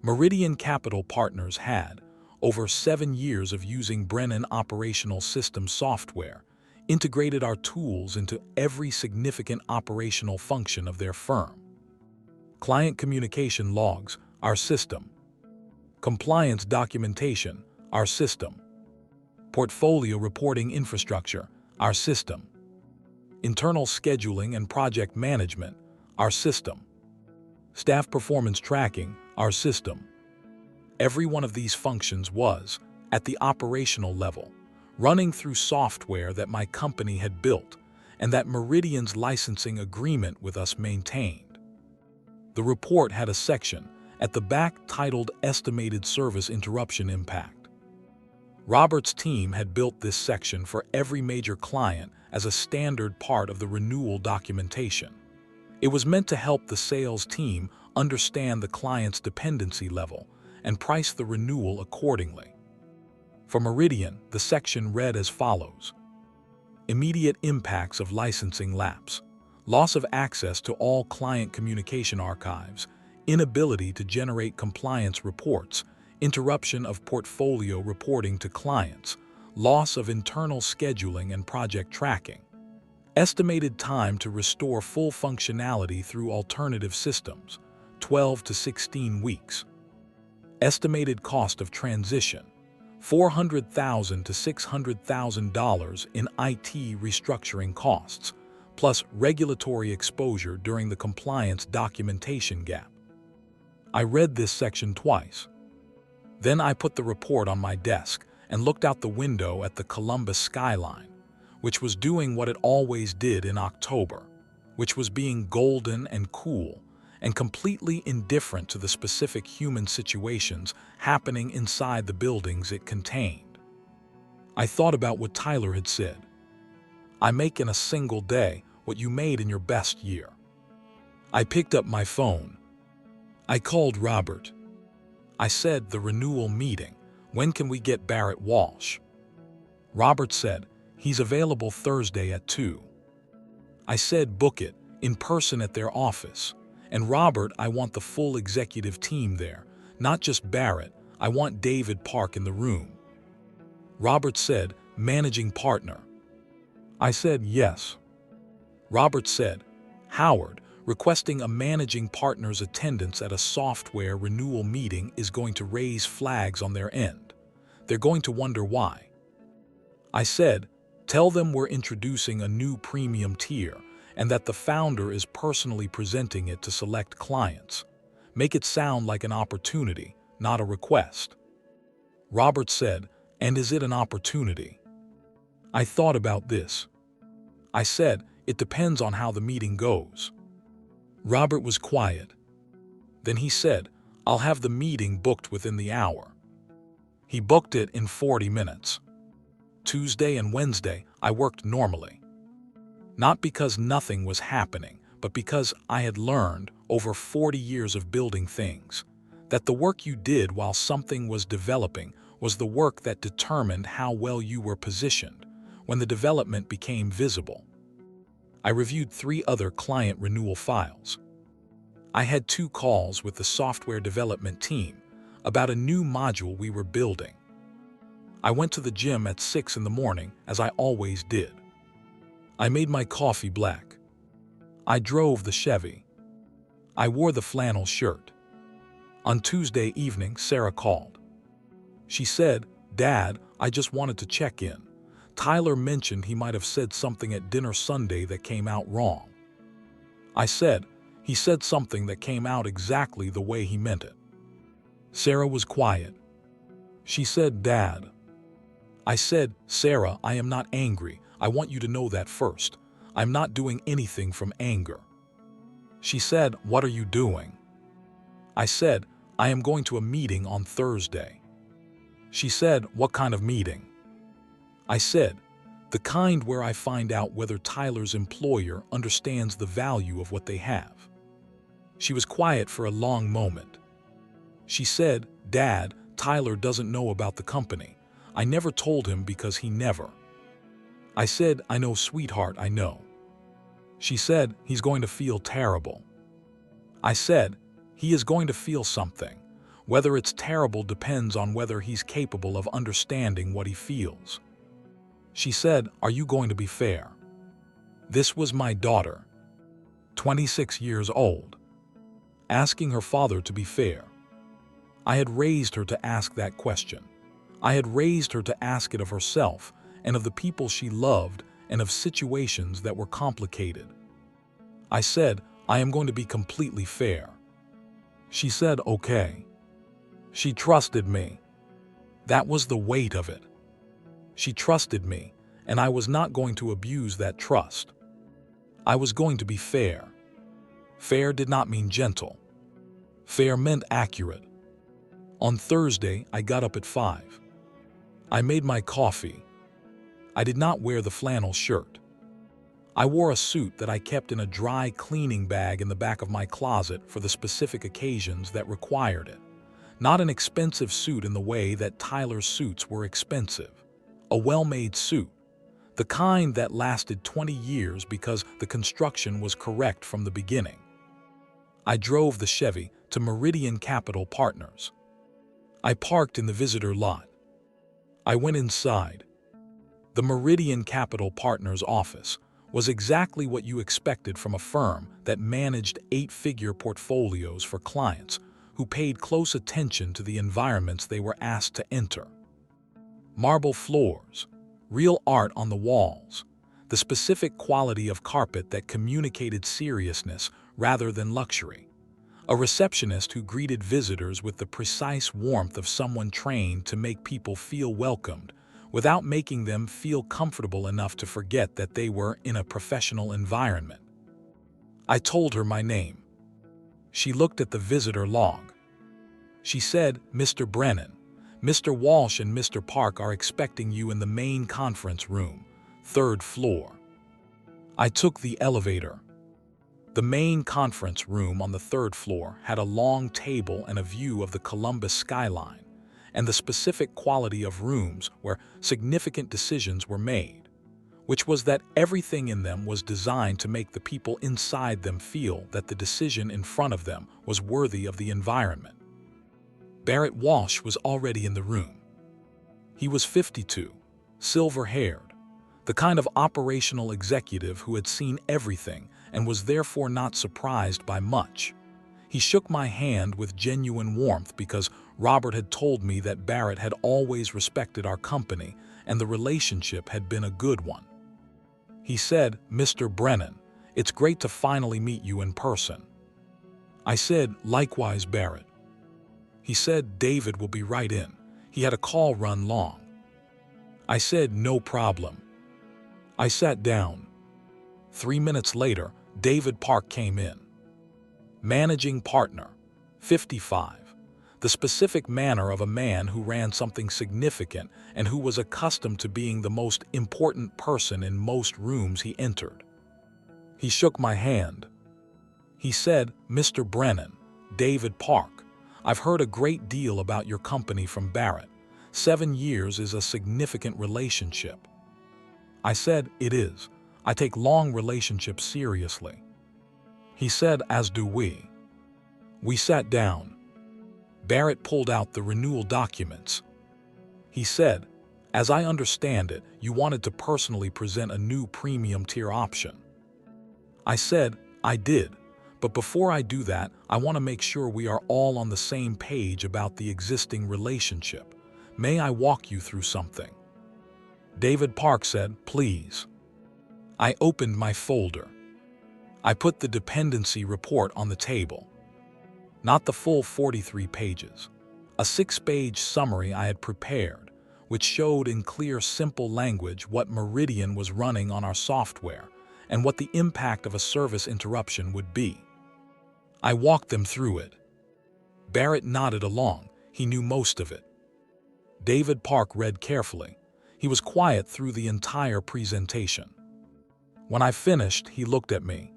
Meridian Capital Partners had, over 7 years of using Brennan operational system software, integrated our tools into every significant operational function of their firm. Client communication logs, our system. Compliance documentation, our system. Portfolio reporting infrastructure, our system. Internal scheduling and project management, our system. Staff performance tracking, our system. Every one of these functions was, at the operational level, running through software that my company had built and that Meridian's licensing agreement with us maintained. The report had a section at the back titled Estimated Service Interruption Impact. Robert's team had built this section for every major client as a standard part of the renewal documentation. It was meant to help the sales team understand the client's dependency level and price the renewal accordingly. For Meridian, the section read as follows: immediate impacts of licensing lapse, loss of access to all client communication archives, inability to generate compliance reports, interruption of portfolio reporting to clients, loss of internal scheduling and project tracking, estimated time to restore full functionality through alternative systems, 12 to 16 weeks. Estimated cost of transition, $400,000 to $600,000 in IT restructuring costs, plus regulatory exposure during the compliance documentation gap. I read this section twice. Then I put the report on my desk and looked out the window at the Columbus skyline, which was doing what it always did in October, which was being golden and cool and completely indifferent to the specific human situations happening inside the buildings it contained. I thought about what Tyler had said. I make in a single day what you made in your best year. I picked up my phone. I called Robert. I said, the renewal meeting, when can we get Barrett Walsh? Robert said, he's available Thursday at 2. I said, book it, in person at their office, And Robert, I want the full executive team there, not just Barrett. I want David Park in the room. Robert said, managing partner. I said, yes. Robert said, Howard, requesting a managing partner's attendance at a software renewal meeting is going to raise flags on their end. They're going to wonder why. I said, tell them we're introducing a new premium tier and that the founder is personally presenting it to select clients. Make it sound like an opportunity, not a request. Robert said, and is it an opportunity? I thought about this. I said, it depends on how the meeting goes. Robert was quiet. Then he said, I'll have the meeting booked within the hour. He booked it in 40 minutes. Tuesday and Wednesday, I worked normally. Not because nothing was happening, but because I had learned, over 40 years of building things, that the work you did while something was developing was the work that determined how well you were positioned when the development became visible. I reviewed 3 other client renewal files. I had 2 calls with the software development team about a new module we were building. I went to the gym at 6 in the morning, as I always did. I made my coffee black. I drove the Chevy. I wore the flannel shirt. On Tuesday evening, Sarah called. She said, Dad, I just wanted to check in. Tyler mentioned he might have said something at dinner Sunday that came out wrong. I said, he said something that came out exactly the way he meant it. Sarah was quiet. She said, Dad. I said, Sarah, I am not angry. I want you to know that first. I'm not doing anything from anger. She said, what are you doing? I said, I am going to a meeting on Thursday. She said, what kind of meeting? I said, the kind where I find out whether Tyler's employer understands the value of what they have. She was quiet for a long moment. She said, Dad, Tyler doesn't know about the company. I never told him because he never. I said, I know, sweetheart, I know. She said, he's going to feel terrible. I said, he is going to feel something. Whether it's terrible depends on whether he's capable of understanding what he feels. She said, are you going to be fair? This was my daughter, 26 years old, asking her father to be fair. I had raised her to ask that question. I had raised her to ask it of herself and of the people she loved and of situations that were complicated. I said, I am going to be completely fair. She said, okay. She trusted me. That was the weight of it. She trusted me, and I was not going to abuse that trust. I was going to be fair. Fair did not mean gentle. Fair meant accurate. On Thursday, I got up at 5. I made my coffee. I did not wear the flannel shirt. I wore a suit that I kept in a dry cleaning bag in the back of my closet for the specific occasions that required it. Not an expensive suit in the way that Tyler's suits were expensive. A well-made suit. The kind that lasted 20 years because the construction was correct from the beginning. I drove the Chevy to Meridian Capital Partners. I parked in the visitor lot. I went inside. The Meridian Capital Partners office was exactly what you expected from a firm that managed 8-figure portfolios for clients who paid close attention to the environments they were asked to enter. Marble floors, real art on the walls, the specific quality of carpet that communicated seriousness rather than luxury. A receptionist who greeted visitors with the precise warmth of someone trained to make people feel welcomed without making them feel comfortable enough to forget that they were in a professional environment. I told her my name. She looked at the visitor log. She said, Mr. Brennan, Mr. Walsh and Mr. Park are expecting you in the main conference room, 3rd floor. I took the elevator. The main conference room on the 3rd floor had a long table and a view of the Columbus skyline, and the specific quality of rooms where significant decisions were made, which was that everything in them was designed to make the people inside them feel that the decision in front of them was worthy of the environment. Barrett Walsh was already in the room. He was 52, silver-haired, the kind of operational executive who had seen everything and was therefore not surprised by much. He shook my hand with genuine warmth because Robert had told me that Barrett had always respected our company and the relationship had been a good one. He said, "Mr. Brennan, it's great to finally meet you in person." I said, "Likewise, Barrett." He said, "David will be right in. He had a call run long." I said, "No problem." I sat down. 3 minutes later, David Park came in. Managing partner, 55. The specific manner of a man who ran something significant and who was accustomed to being the most important person in most rooms he entered. He shook my hand. He said, "Mr. Brennan, David Park, I've heard a great deal about your company from Barrett. 7 years is a significant relationship." I said, "It is. I take long relationships seriously." He said, "As do we." We sat down. Barrett pulled out the renewal documents. He said, "As I understand it, you wanted to personally present a new premium tier option." I said, "I did, but before I do that, I want to make sure we are all on the same page about the existing relationship. May I walk you through something?" David Park said, "Please." I opened my folder. I put the dependency report on the table. Not the full 43 pages. A 6-page summary I had prepared, which showed in clear, simple language what Meridian was running on our software and what the impact of a service interruption would be. I walked them through it. Barrett nodded along. He knew most of it. David Park read carefully. He was quiet through the entire presentation. When I finished, he looked at me.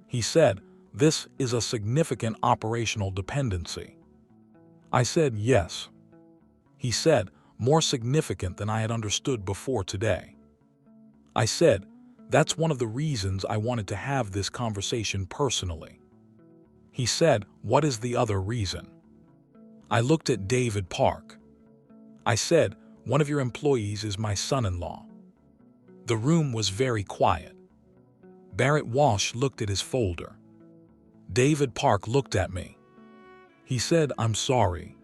He said, "This is a significant operational dependency." I said, "Yes." He said, "More significant than I had understood before today." I said, "That's one of the reasons I wanted to have this conversation personally." He said, "What is the other reason?" I looked at David Park. I said, "One of your employees is my son-in-law." The room was very quiet. Barrett Walsh looked at his folder. David Park looked at me. He said, "I'm sorry."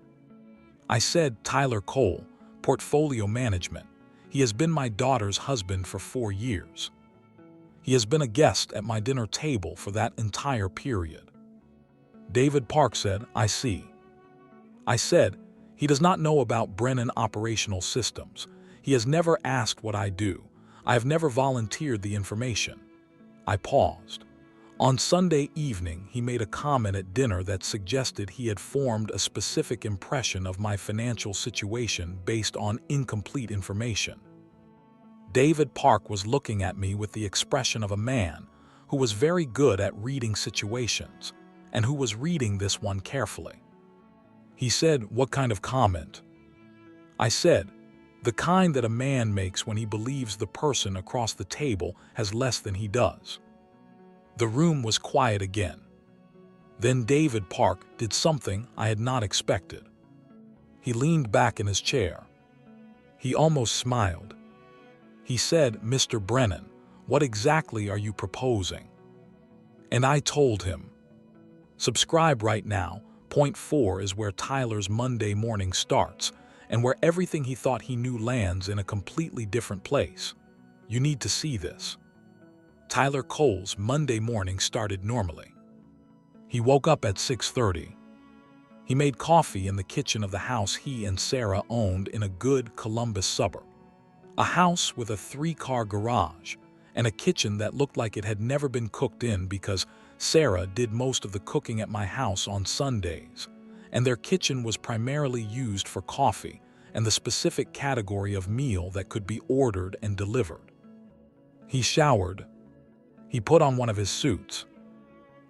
I said, "Tyler Cole, portfolio management. He has been my daughter's husband for 4 years. He has been a guest at my dinner table for that entire period." David Park said, "I see." I said, "He does not know about Brennan operational systems. He has never asked what I do. I have never volunteered the information." I paused. On Sunday evening, he made a comment at dinner that suggested he had formed a specific impression of my financial situation based on incomplete information. David Park was looking at me with the expression of a man who was very good at reading situations and who was reading this one carefully. He said, "What kind of comment?" I said, "The kind that a man makes when he believes the person across the table has less than he does." The room was quiet again. Then David Park did something I had not expected. He leaned back in his chair. He almost smiled. He said, "Mr. Brennan, what exactly are you proposing?" And I told him. Subscribe right now. Point 4 is where Tyler's Monday morning starts, and where everything he thought he knew lands in a completely different place. You need to see this. Tyler Cole's Monday morning started normally. He woke up at 6:30. He made coffee in the kitchen of the house he and Sarah owned in a good Columbus suburb. A house with a 3-car garage and a kitchen that looked like it had never been cooked in because Sarah did most of the cooking at my house on Sundays, and their kitchen was primarily used for coffee and the specific category of meal that could be ordered and delivered. He showered. He put on one of his suits.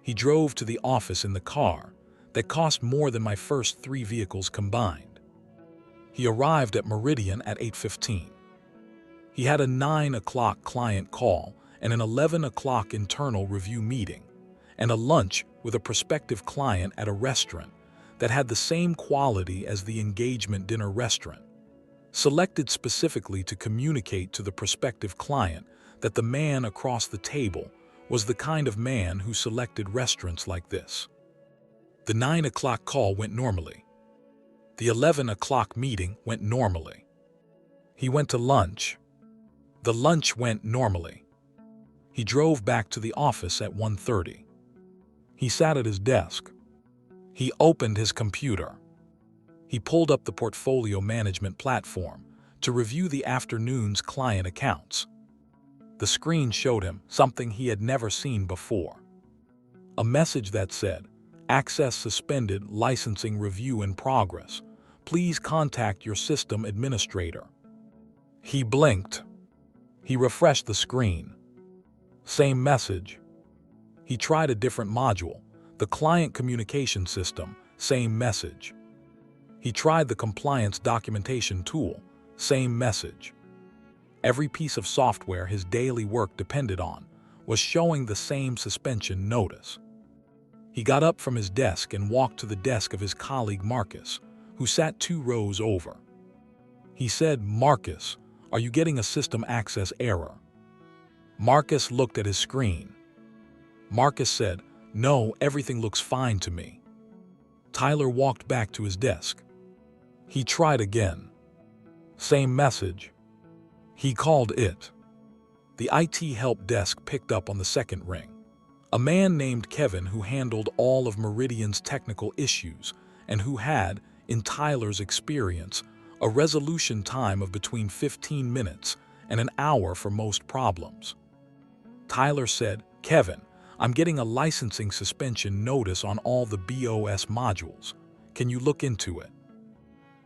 He drove to the office in the car that cost more than my first 3 vehicles combined. He arrived at Meridian at 8:15. He had a 9 o'clock client call and an 11 o'clock internal review meeting, and a lunch with a prospective client at a restaurant that had the same quality as the engagement dinner restaurant, selected specifically to communicate to the prospective client that the man across the table was the kind of man who selected restaurants like this. The 9 o'clock call went normally. The 11 o'clock meeting went normally. He went to lunch. The lunch went normally. He drove back to the office at 1:30. He sat at his desk. He opened his computer. He pulled up the portfolio management platform to review the afternoon's client accounts. The screen showed him something he had never seen before. A message that said, "Access suspended, licensing review in progress. Please contact your system administrator." He blinked. He refreshed the screen. Same message. He tried a different module, the client communication system, same message. He tried the compliance documentation tool, same message. Every piece of software his daily work depended on was showing the same suspension notice. He got up from his desk and walked to the desk of his colleague Marcus, who sat 2 rows over. He said, "Marcus, are you getting a system access error?" Marcus looked at his screen. Marcus said, "No, everything looks fine to me." Tyler walked back to his desk. He tried again. Same message. He called it. The IT help desk picked up on the second ring. A man named Kevin who handled all of Meridian's technical issues and who had, in Tyler's experience, a resolution time of between 15 minutes and an hour for most problems. Tyler said, "Kevin, I'm getting a licensing suspension notice on all the BOS modules. Can you look into it?"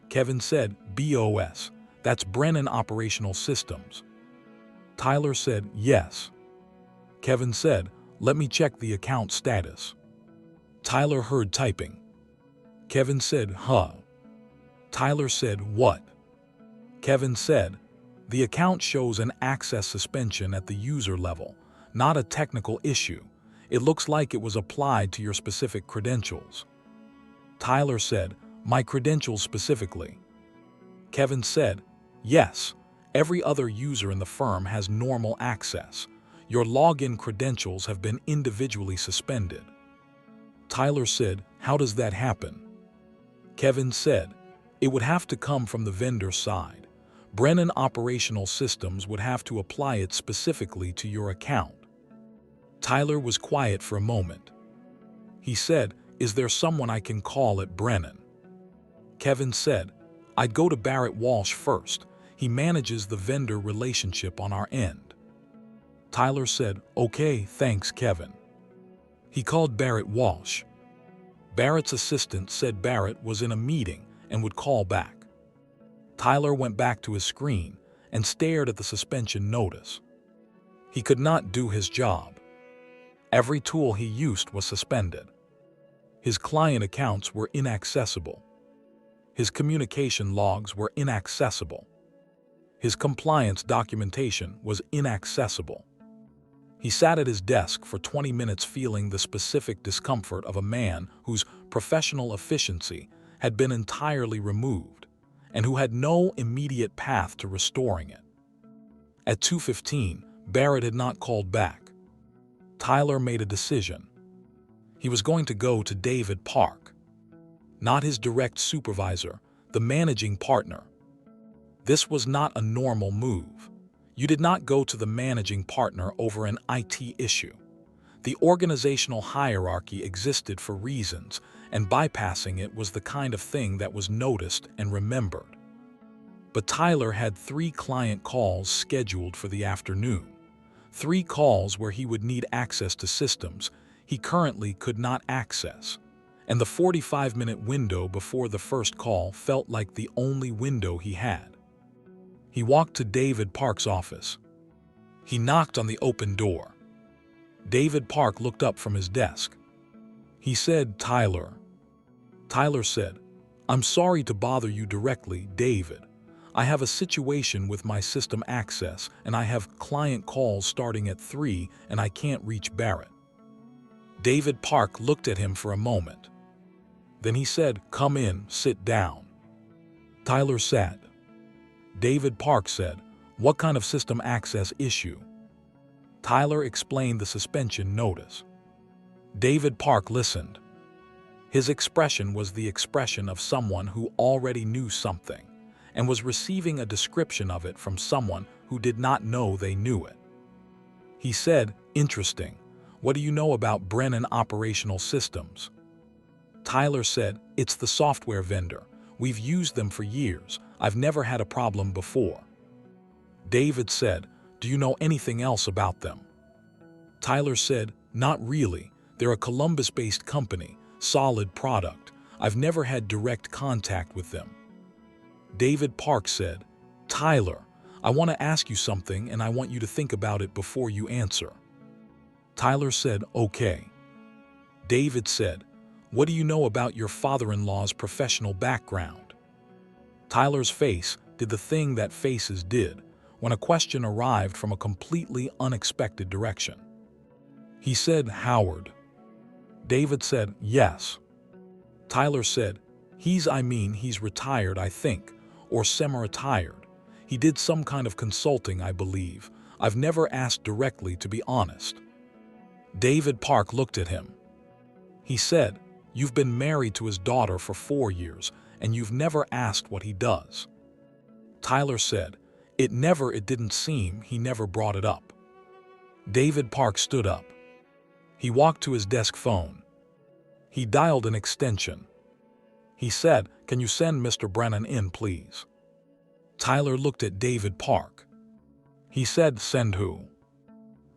Kevin said, "BOS, that's Brennan Operational Systems." Tyler said, "Yes." Kevin said, "Let me check the account status." Tyler heard typing. Kevin said, "Huh." Tyler said, "What?" Kevin said, "The account shows an access suspension at the user level, not a technical issue. It looks like it was applied to your specific credentials." Tyler said, "My credentials specifically?" Kevin said, "Yes, every other user in the firm has normal access. Your login credentials have been individually suspended." Tyler said, "How does that happen?" Kevin said, "It would have to come from the vendor side. Brennan Operational Systems would have to apply it specifically to your account." Tyler was quiet for a moment. He said, "Is there someone I can call at Brennan?" Kevin said, "I'd go to Barrett Walsh first. He manages the vendor relationship on our end." Tyler said, "Okay, thanks, Kevin." He called Barrett Walsh. Barrett's assistant said Barrett was in a meeting and would call back. Tyler went back to his screen and stared at the suspension notice. He could not do his job. Every tool he used was suspended. His client accounts were inaccessible. His communication logs were inaccessible. His compliance documentation was inaccessible. He sat at his desk for 20 minutes feeling the specific discomfort of a man whose professional efficiency had been entirely removed and who had no immediate path to restoring it. At 2:15, Barrett had not called back. Tyler made a decision. He was going to go to David Park, not his direct supervisor, the managing partner. This was not a normal move. You did not go to the managing partner over an IT issue. The organizational hierarchy existed for reasons, and bypassing it was the kind of thing that was noticed and remembered. But Tyler had 3 client calls scheduled for the afternoon. 3 calls where he would need access to systems he currently could not access, and the 45-minute window before the first call felt like the only window he had. He walked to David Park's office. He knocked on the open door. David Park looked up from his desk. He said, "Tyler." Tyler said, "I'm sorry to bother you directly, David. I have a situation with my system access, and I have client calls starting at 3, and I can't reach Barrett. David Park looked at him for a moment. Then he said, "Come in, sit down." Tyler sat. David Park said, "What kind of system access issue?" Tyler explained the suspension notice. David Park listened. His expression was the expression of someone who already knew something and was receiving a description of it from someone who did not know they knew it. He said, "Interesting. What do you know about Brennan Operational Systems?" Tyler said, "It's the software vendor. We've used them for years. I've never had a problem before." David said, "Do you know anything else about them?" Tyler said, "Not really. They're a Columbus-based company, solid product. I've never had direct contact with them." David Park said, "Tyler, I want to ask you something and I want you to think about it before you answer." Tyler said, "Okay." David said, "What do you know about your father-in-law's professional background?" Tyler's face did the thing that faces did when a question arrived from a completely unexpected direction. He said, "Howard." David said, "Yes." Tyler said, he's retired, I think, or semi-retired. He did some kind of consulting, I believe. I've never asked directly, to be honest." David Park looked at him. He said, "You've been married to his daughter for 4 years, and you've never asked what he does." Tyler said, It didn't seem, he never brought it up." David Park stood up. He walked to his desk phone. He dialed an extension. He said, "Can you send Mr. Brennan in, please?" Tyler looked at David Park. He said, "Send who?"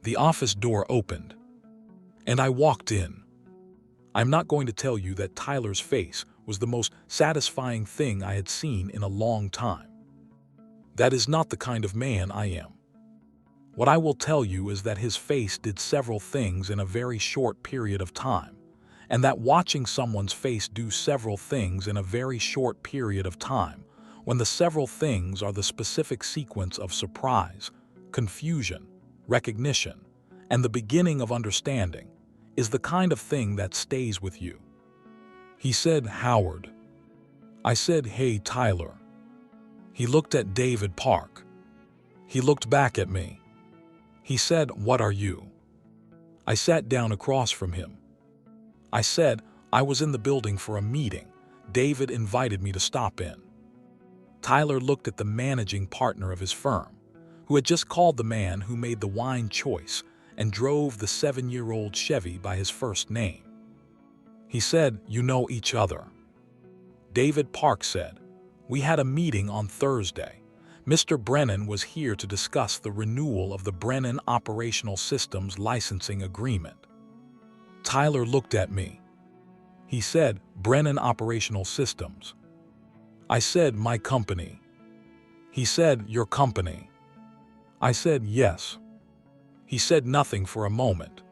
The office door opened, and I walked in. I'm not going to tell you that Tyler's face was the most satisfying thing I had seen in a long time. That is not the kind of man I am. What I will tell you is that his face did several things in a very short period of time, and that watching someone's face do several things in a very short period of time, when the several things are the specific sequence of surprise, confusion, recognition, and the beginning of understanding, is the kind of thing that stays with you. He said, "Howard." I said, "Hey, Tyler." He looked at David Park. He looked back at me. He said, "What are you?" I sat down across from him. I said, "I was in the building for a meeting. David invited me to stop in." Tyler looked at the managing partner of his firm, who had just called the man who made the wine choice and drove the 7-year-old Chevy by his first name. He said, "You know each other?" David Park said, "We had a meeting on Thursday. Mr. Brennan was here to discuss the renewal of the Brennan Operational Systems licensing agreement." Tyler looked at me. He said, "Brennan Operational Systems." I said, "My company." He said, "Your company?" I said, "Yes." He said nothing for a moment.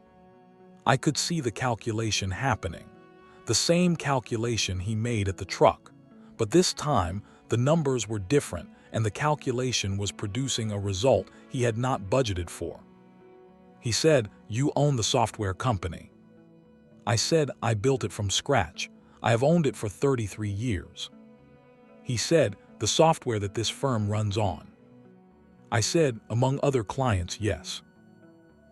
I could see the calculation happening, the same calculation he made at the truck, but this time the numbers were different and the calculation was producing a result he had not budgeted for. He said, "You own the software company." I said, "I built it from scratch. I have owned it for 33 years. He said, "The software that this firm runs on." I said, "Among other clients, yes."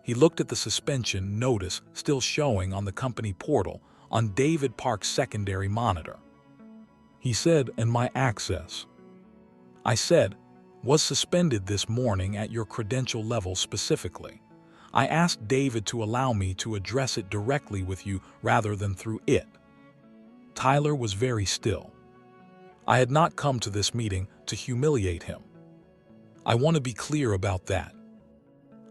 He looked at the suspension notice still showing on the company portal on David Park's secondary monitor. He said, "And my access." I said, "Was suspended this morning at your credential level specifically. I asked David to allow me to address it directly with you rather than through it." Tyler was very still. I had not come to this meeting to humiliate him. I want to be clear about that.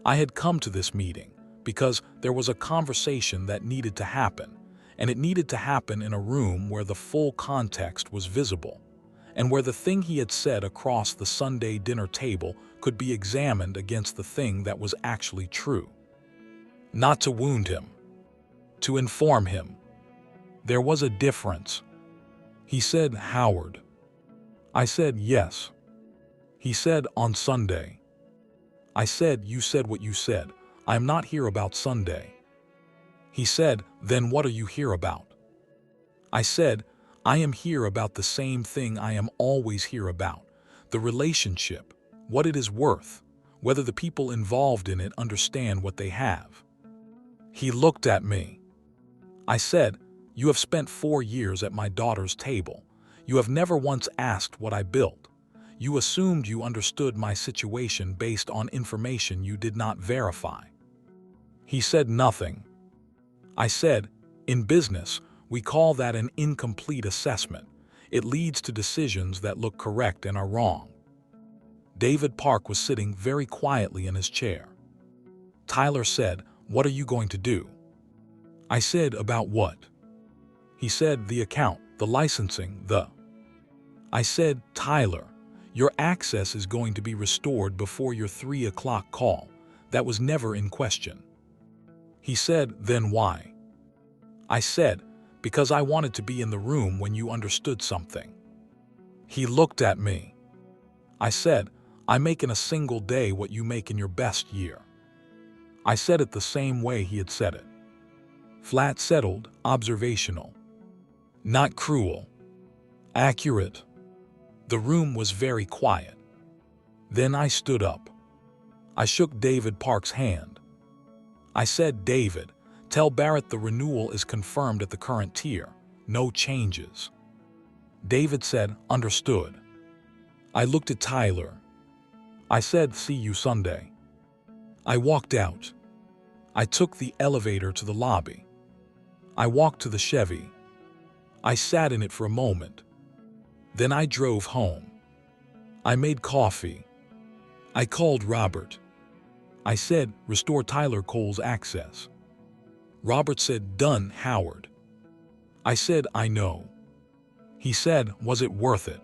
I had come to this meeting because there was a conversation that needed to happen, and it needed to happen in a room where the full context was visible, and where the thing he had said across the Sunday dinner table could be examined against the thing that was actually true. Not to wound him, to inform him. There was a difference. He said, "Howard." I said, "Yes." He said, "On Sunday." I said, "You said what you said. I am not here about Sunday." He said, "Then what are you here about?" I said, "I am here about the same thing I am always here about, the relationship, what it is worth, whether the people involved in it understand what they have." He looked at me. I said, "You have spent 4 years at my daughter's table. You have never once asked what I built. You assumed you understood my situation based on information you did not verify." He said nothing. I said, "In business, we call that an incomplete assessment. It leads to decisions that look correct and are wrong." David Park was sitting very quietly in his chair. Tyler said, "What are you going to do?" I said, "About what?" He said, "The account, the licensing, the..." I said, "Tyler, your access is going to be restored before your 3 o'clock call. That was never in question." He said, "Then why?" I said, "Because I wanted to be in the room when you understood something." He looked at me. I said, "I make in a single day what you make in your best year." I said it the same way he had said it. Flat, settled, observational. Not cruel. Accurate. The room was very quiet. Then I stood up. I shook David Park's hand. I said, "David, tell Barrett the renewal is confirmed at the current tier. No changes." David said, "Understood." I looked at Tyler. I said, "See you Sunday." I walked out. I took the elevator to the lobby. I walked to the Chevy. I sat in it for a moment. Then I drove home. I made coffee. I called Robert. I said, "Restore Tyler Cole's access." Robert said, "Done, Howard." I said, "I know." He said, "Was it worth it?"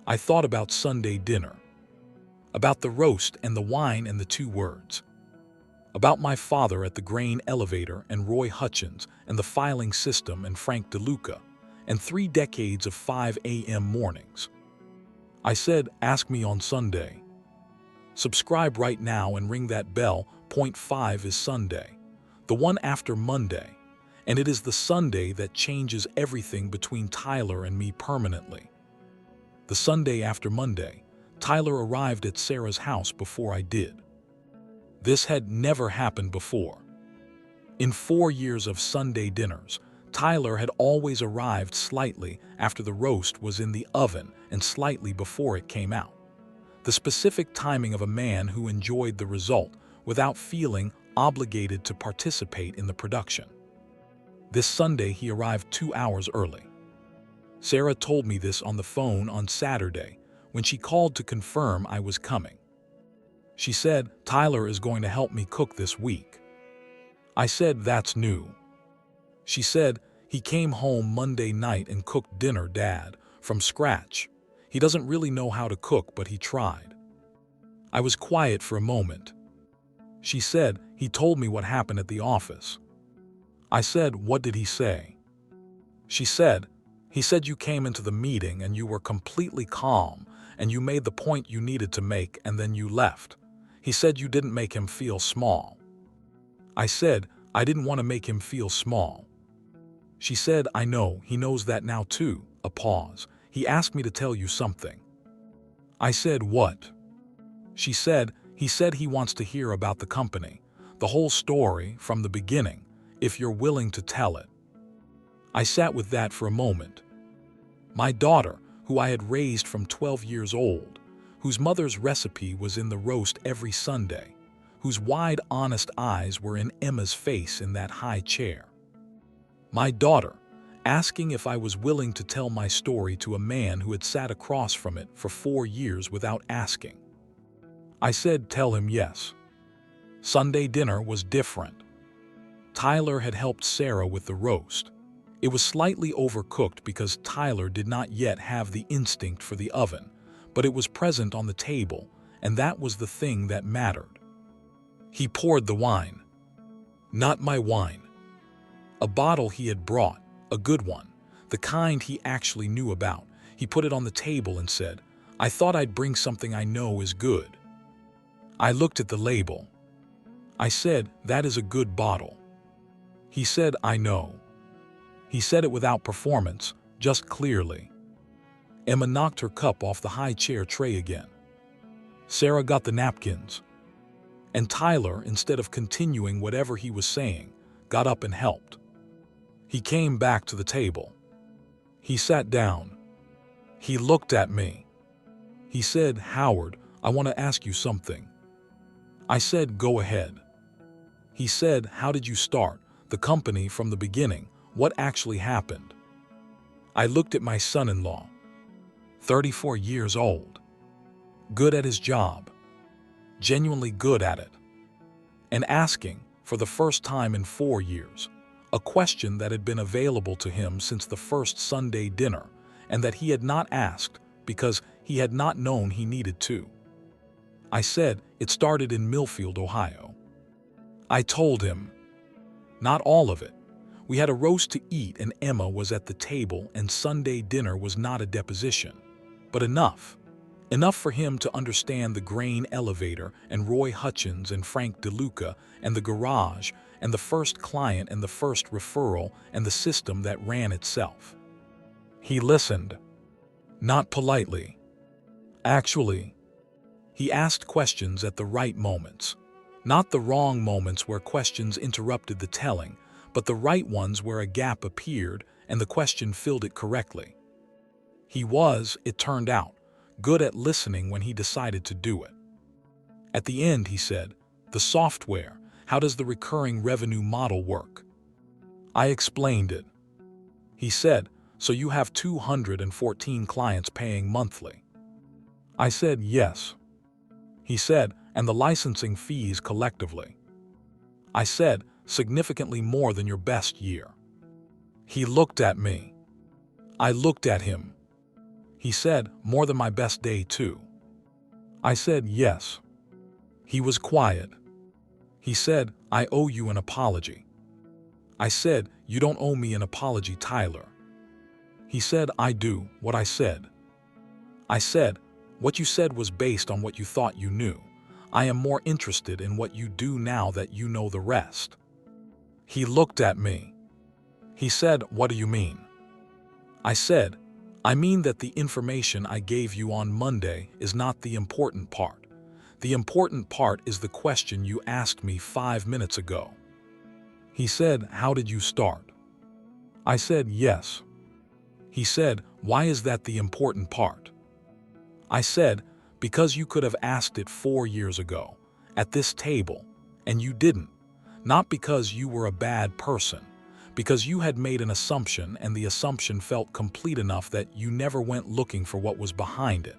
I thought about Sunday dinner. About the roast and the wine and the 2 words. About my father at the grain elevator and Roy Hutchins and the filing system and Frank DeLuca and 3 decades of 5 a.m. mornings. I said, "Ask me on Sunday." Subscribe right now and ring that bell. Point 5 is Sunday, the one after Monday, and it is the Sunday that changes everything between Tyler and me permanently. The Sunday after Monday, Tyler arrived at Sarah's house before I did. This had never happened before. In 4 years of Sunday dinners, Tyler had always arrived slightly after the roast was in the oven and slightly before it came out. The specific timing of a man who enjoyed the result without feeling obligated to participate in the production. This Sunday he arrived 2 hours early. Sarah told me this on the phone on Saturday when she called to confirm I was coming. She said, "Tyler is going to help me cook this week." I said, "That's new." She said, "He came home Monday night and cooked dinner, Dad, from scratch. He doesn't really know how to cook, but he tried." I was quiet for a moment. She said, "He told me what happened at the office." I said, "What did he say?" She said, "He said you came into the meeting and you were completely calm and you made the point you needed to make and then you left. He said you didn't make him feel small." I said, "I didn't want to make him feel small." She said, "I know, he knows that now too." A pause. "He asked me to tell you something." I said, "What?" She said, "He said he wants to hear about the company, the whole story from the beginning, if you're willing to tell it." I sat with that for a moment. My daughter, who I had raised from 12 years old, whose mother's recipe was in the roast every Sunday, whose wide, honest eyes were in Emma's face in that high chair. My daughter, asking if I was willing to tell my story to a man who had sat across from it for 4 years without asking. I said, "Tell him yes." Sunday dinner was different. Tyler had helped Sarah with the roast. It was slightly overcooked because Tyler did not yet have the instinct for the oven, but it was present on the table, and that was the thing that mattered. He poured the wine. Not my wine. A bottle he had brought, a good one, the kind he actually knew about. He put it on the table and said, I thought I'd bring something I know is good. I looked at the label. I said, that is a good bottle. He said, I know. He said it without performance, just clearly. Emma knocked her cup off the high chair tray again. Sarah got the napkins. And Tyler, instead of continuing whatever he was saying, got up and helped. He came back to the table. He sat down. He looked at me. He said, Howard, I want to ask you something. I said, go ahead. He said, how did you start the company from the beginning? What actually happened? I looked at my son-in-law, 34 years old, good at his job, genuinely good at it, and asking, for the first time in 4 years, a question that had been available to him since the first Sunday dinner and that he had not asked because he had not known he needed to. I said, it started in Millfield, Ohio. I told him, not all of it. We had a roast to eat and Emma was at the table and Sunday dinner was not a deposition, but enough. Enough for him to understand the grain elevator and Roy Hutchins and Frank DeLuca and the garage and the first client and the first referral and the system that ran itself. He listened, not politely. Actually, he asked questions at the right moments, not the wrong moments where questions interrupted the telling, but the right ones where a gap appeared and the question filled it correctly. He was, it turned out, good at listening when he decided to do it. At the end, he said, the software, how does the recurring revenue model work? I explained it. He said, so you have 214 clients paying monthly. I said, yes. He said, and the licensing fees collectively. I said, significantly more than your best year. He looked at me. I looked at him. He said, more than my best day too. I said, yes. He was quiet. He said, I owe you an apology. I said, you don't owe me an apology, Tyler. He said, I do, what I said. I said, what you said was based on what you thought you knew. I am more interested in what you do now that you know the rest. He looked at me. He said, what do you mean? I said, I mean that the information I gave you on Monday is not the important part. The important part is the question you asked me 5 minutes ago. He said, how did you start? I said, yes. He said, why is that the important part? I said, because you could have asked it 4 years ago, at this table, and you didn't. Not because you were a bad person, because you had made an assumption and the assumption felt complete enough that you never went looking for what was behind it.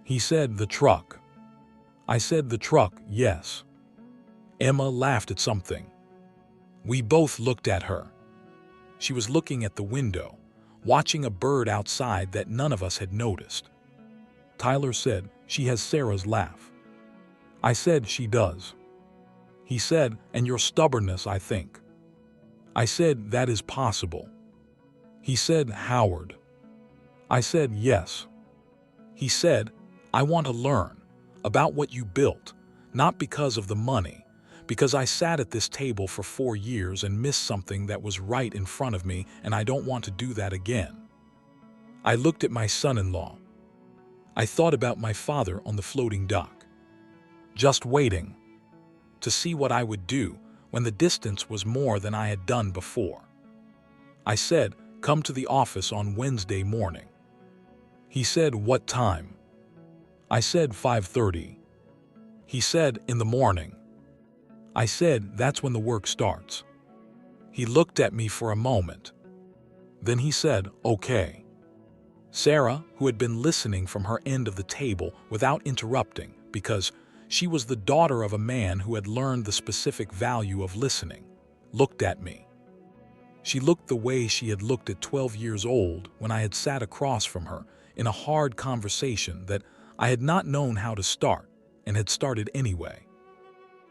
He said, the truck. I said, the truck, yes. Emma laughed at something. We both looked at her. She was looking at the window, watching a bird outside that none of us had noticed. Tyler said, she has Sarah's laugh. I said, she does. He said, and your stubbornness, I think. I said, that is possible. He said, Howard. I said, yes. He said, I want to learn about what you built, not because of the money, because I sat at this table for 4 years and missed something that was right in front of me, and I don't want to do that again. I looked at my son-in-law. I thought about my father on the floating dock, just waiting to see what I would do when the distance was more than I had done before. I said, come to the office on Wednesday morning. He said, what time? I said, 5:30. He said, in the morning. I said, that's when the work starts. He looked at me for a moment. Then he said, okay. Sarah, who had been listening from her end of the table without interrupting because she was the daughter of a man who had learned the specific value of listening, looked at me. She looked the way she had looked at 12 years old when I had sat across from her in a hard conversation that I had not known how to start and had started anyway.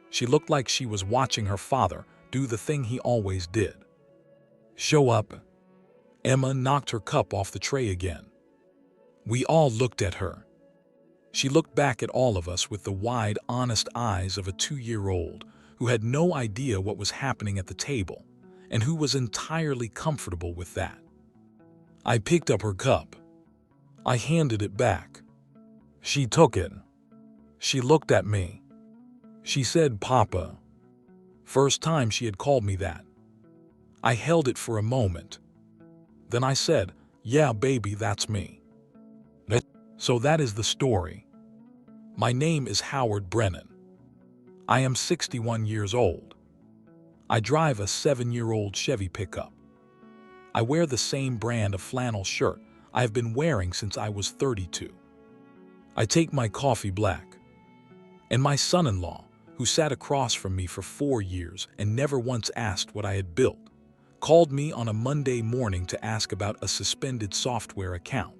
She looked like she was watching her father do the thing he always did. Show up. Emma knocked her cup off the tray again. We all looked at her. She looked back at all of us with the wide, honest eyes of a 2-year-old who had no idea what was happening at the table and who was entirely comfortable with that. I picked up her cup. I handed it back. She took it. She looked at me. She said, "Papa." First time she had called me that. I held it for a moment. Then I said, "Yeah, baby, that's me." So that is the story. My name is Howard Brennan. I am 61 years old. I drive a 7-year-old Chevy pickup. I wear the same brand of flannel shirt I have been wearing since I was 32. I take my coffee black. And my son-in-law, who sat across from me for 4 years and never once asked what I had built, called me on a Monday morning to ask about a suspended software account,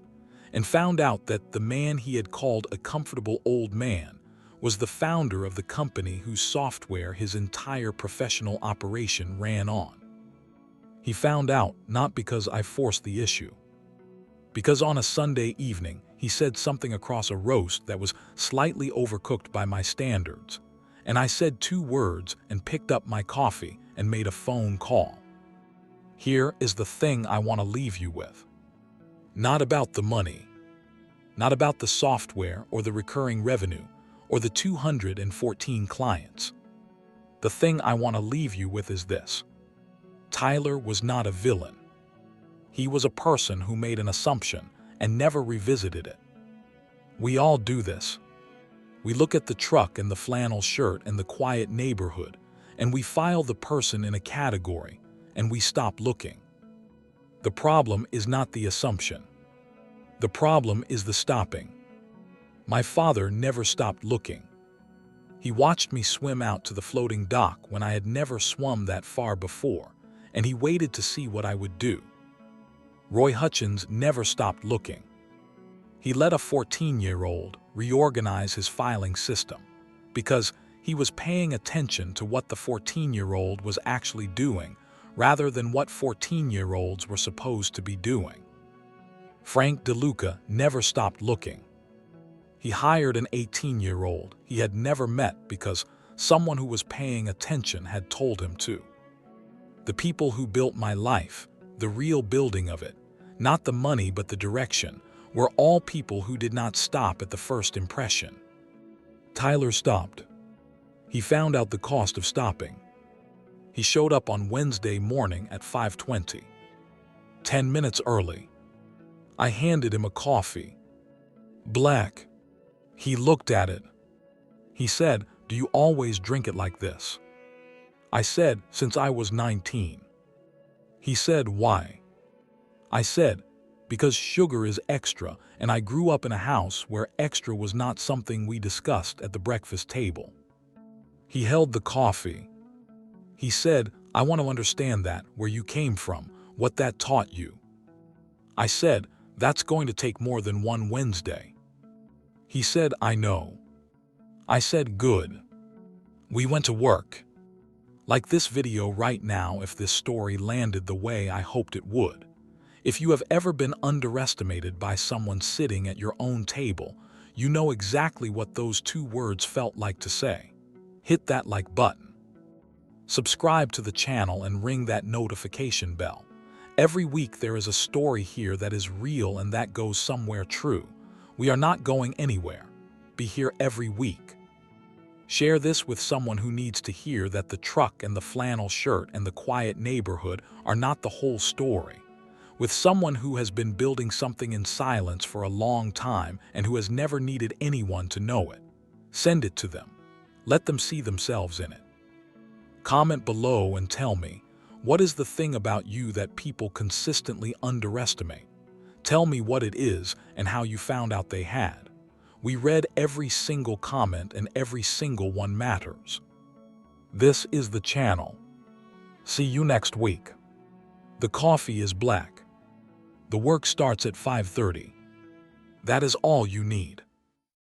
and found out that the man he had called a comfortable old man was the founder of the company whose software his entire professional operation ran on. He found out not because I forced the issue. Because on a Sunday evening, he said something across a roast that was slightly overcooked by my standards, and I said 2 words and picked up my coffee and made a phone call. Here is the thing I want to leave you with. Not about the money, not about the software or the recurring revenue or the 214 clients. The thing I want to leave you with is this. Tyler was not a villain. He was a person who made an assumption and never revisited it. We all do this. We look at the truck and the flannel shirt and the quiet neighborhood, and we file the person in a category, and we stop looking. The problem is not the assumption. The problem is the stopping. My father never stopped looking. He watched me swim out to the floating dock when I had never swum that far before, and he waited to see what I would do. Roy Hutchins never stopped looking. He let a 14-year-old reorganize his filing system because he was paying attention to what the 14-year-old was actually doing rather than what 14-year-olds were supposed to be doing. Frank DeLuca never stopped looking. He hired an 18-year-old he had never met because someone who was paying attention had told him to. The people who built my life, the real building of it, not the money but the direction, were all people who did not stop at the first impression. Tyler stopped. He found out the cost of stopping. He showed up on Wednesday morning at 5:20. 10 minutes early. I handed him a coffee. Black. He looked at it. He said, "Do you always drink it like this?" I said, "Since I was 19. He said, "Why?" I said, "Because sugar is extra, and I grew up in a house where extra was not something we discussed at the breakfast table." He held the coffee. He said, "I want to understand that, where you came from, what that taught you." I said, "That's going to take more than one Wednesday." He said, "I know." I said, "Good." We went to work. Like this video right now if this story landed the way I hoped it would. If you have ever been underestimated by someone sitting at your own table, you know exactly what those 2 words felt like to say. Hit that like button. Subscribe to the channel and ring that notification bell. Every week there is a story here that is real and that goes somewhere true. We are not going anywhere. Be here every week. Share this with someone who needs to hear that the truck and the flannel shirt and the quiet neighborhood are not the whole story. With someone who has been building something in silence for a long time and who has never needed anyone to know it. Send it to them. Let them see themselves in it. Comment below and tell me, what is the thing about you that people consistently underestimate? Tell me what it is and how you found out they had. We read every single comment and every single one matters. This is the channel. See you next week. The coffee is black. The work starts at 5:30. That is all you need.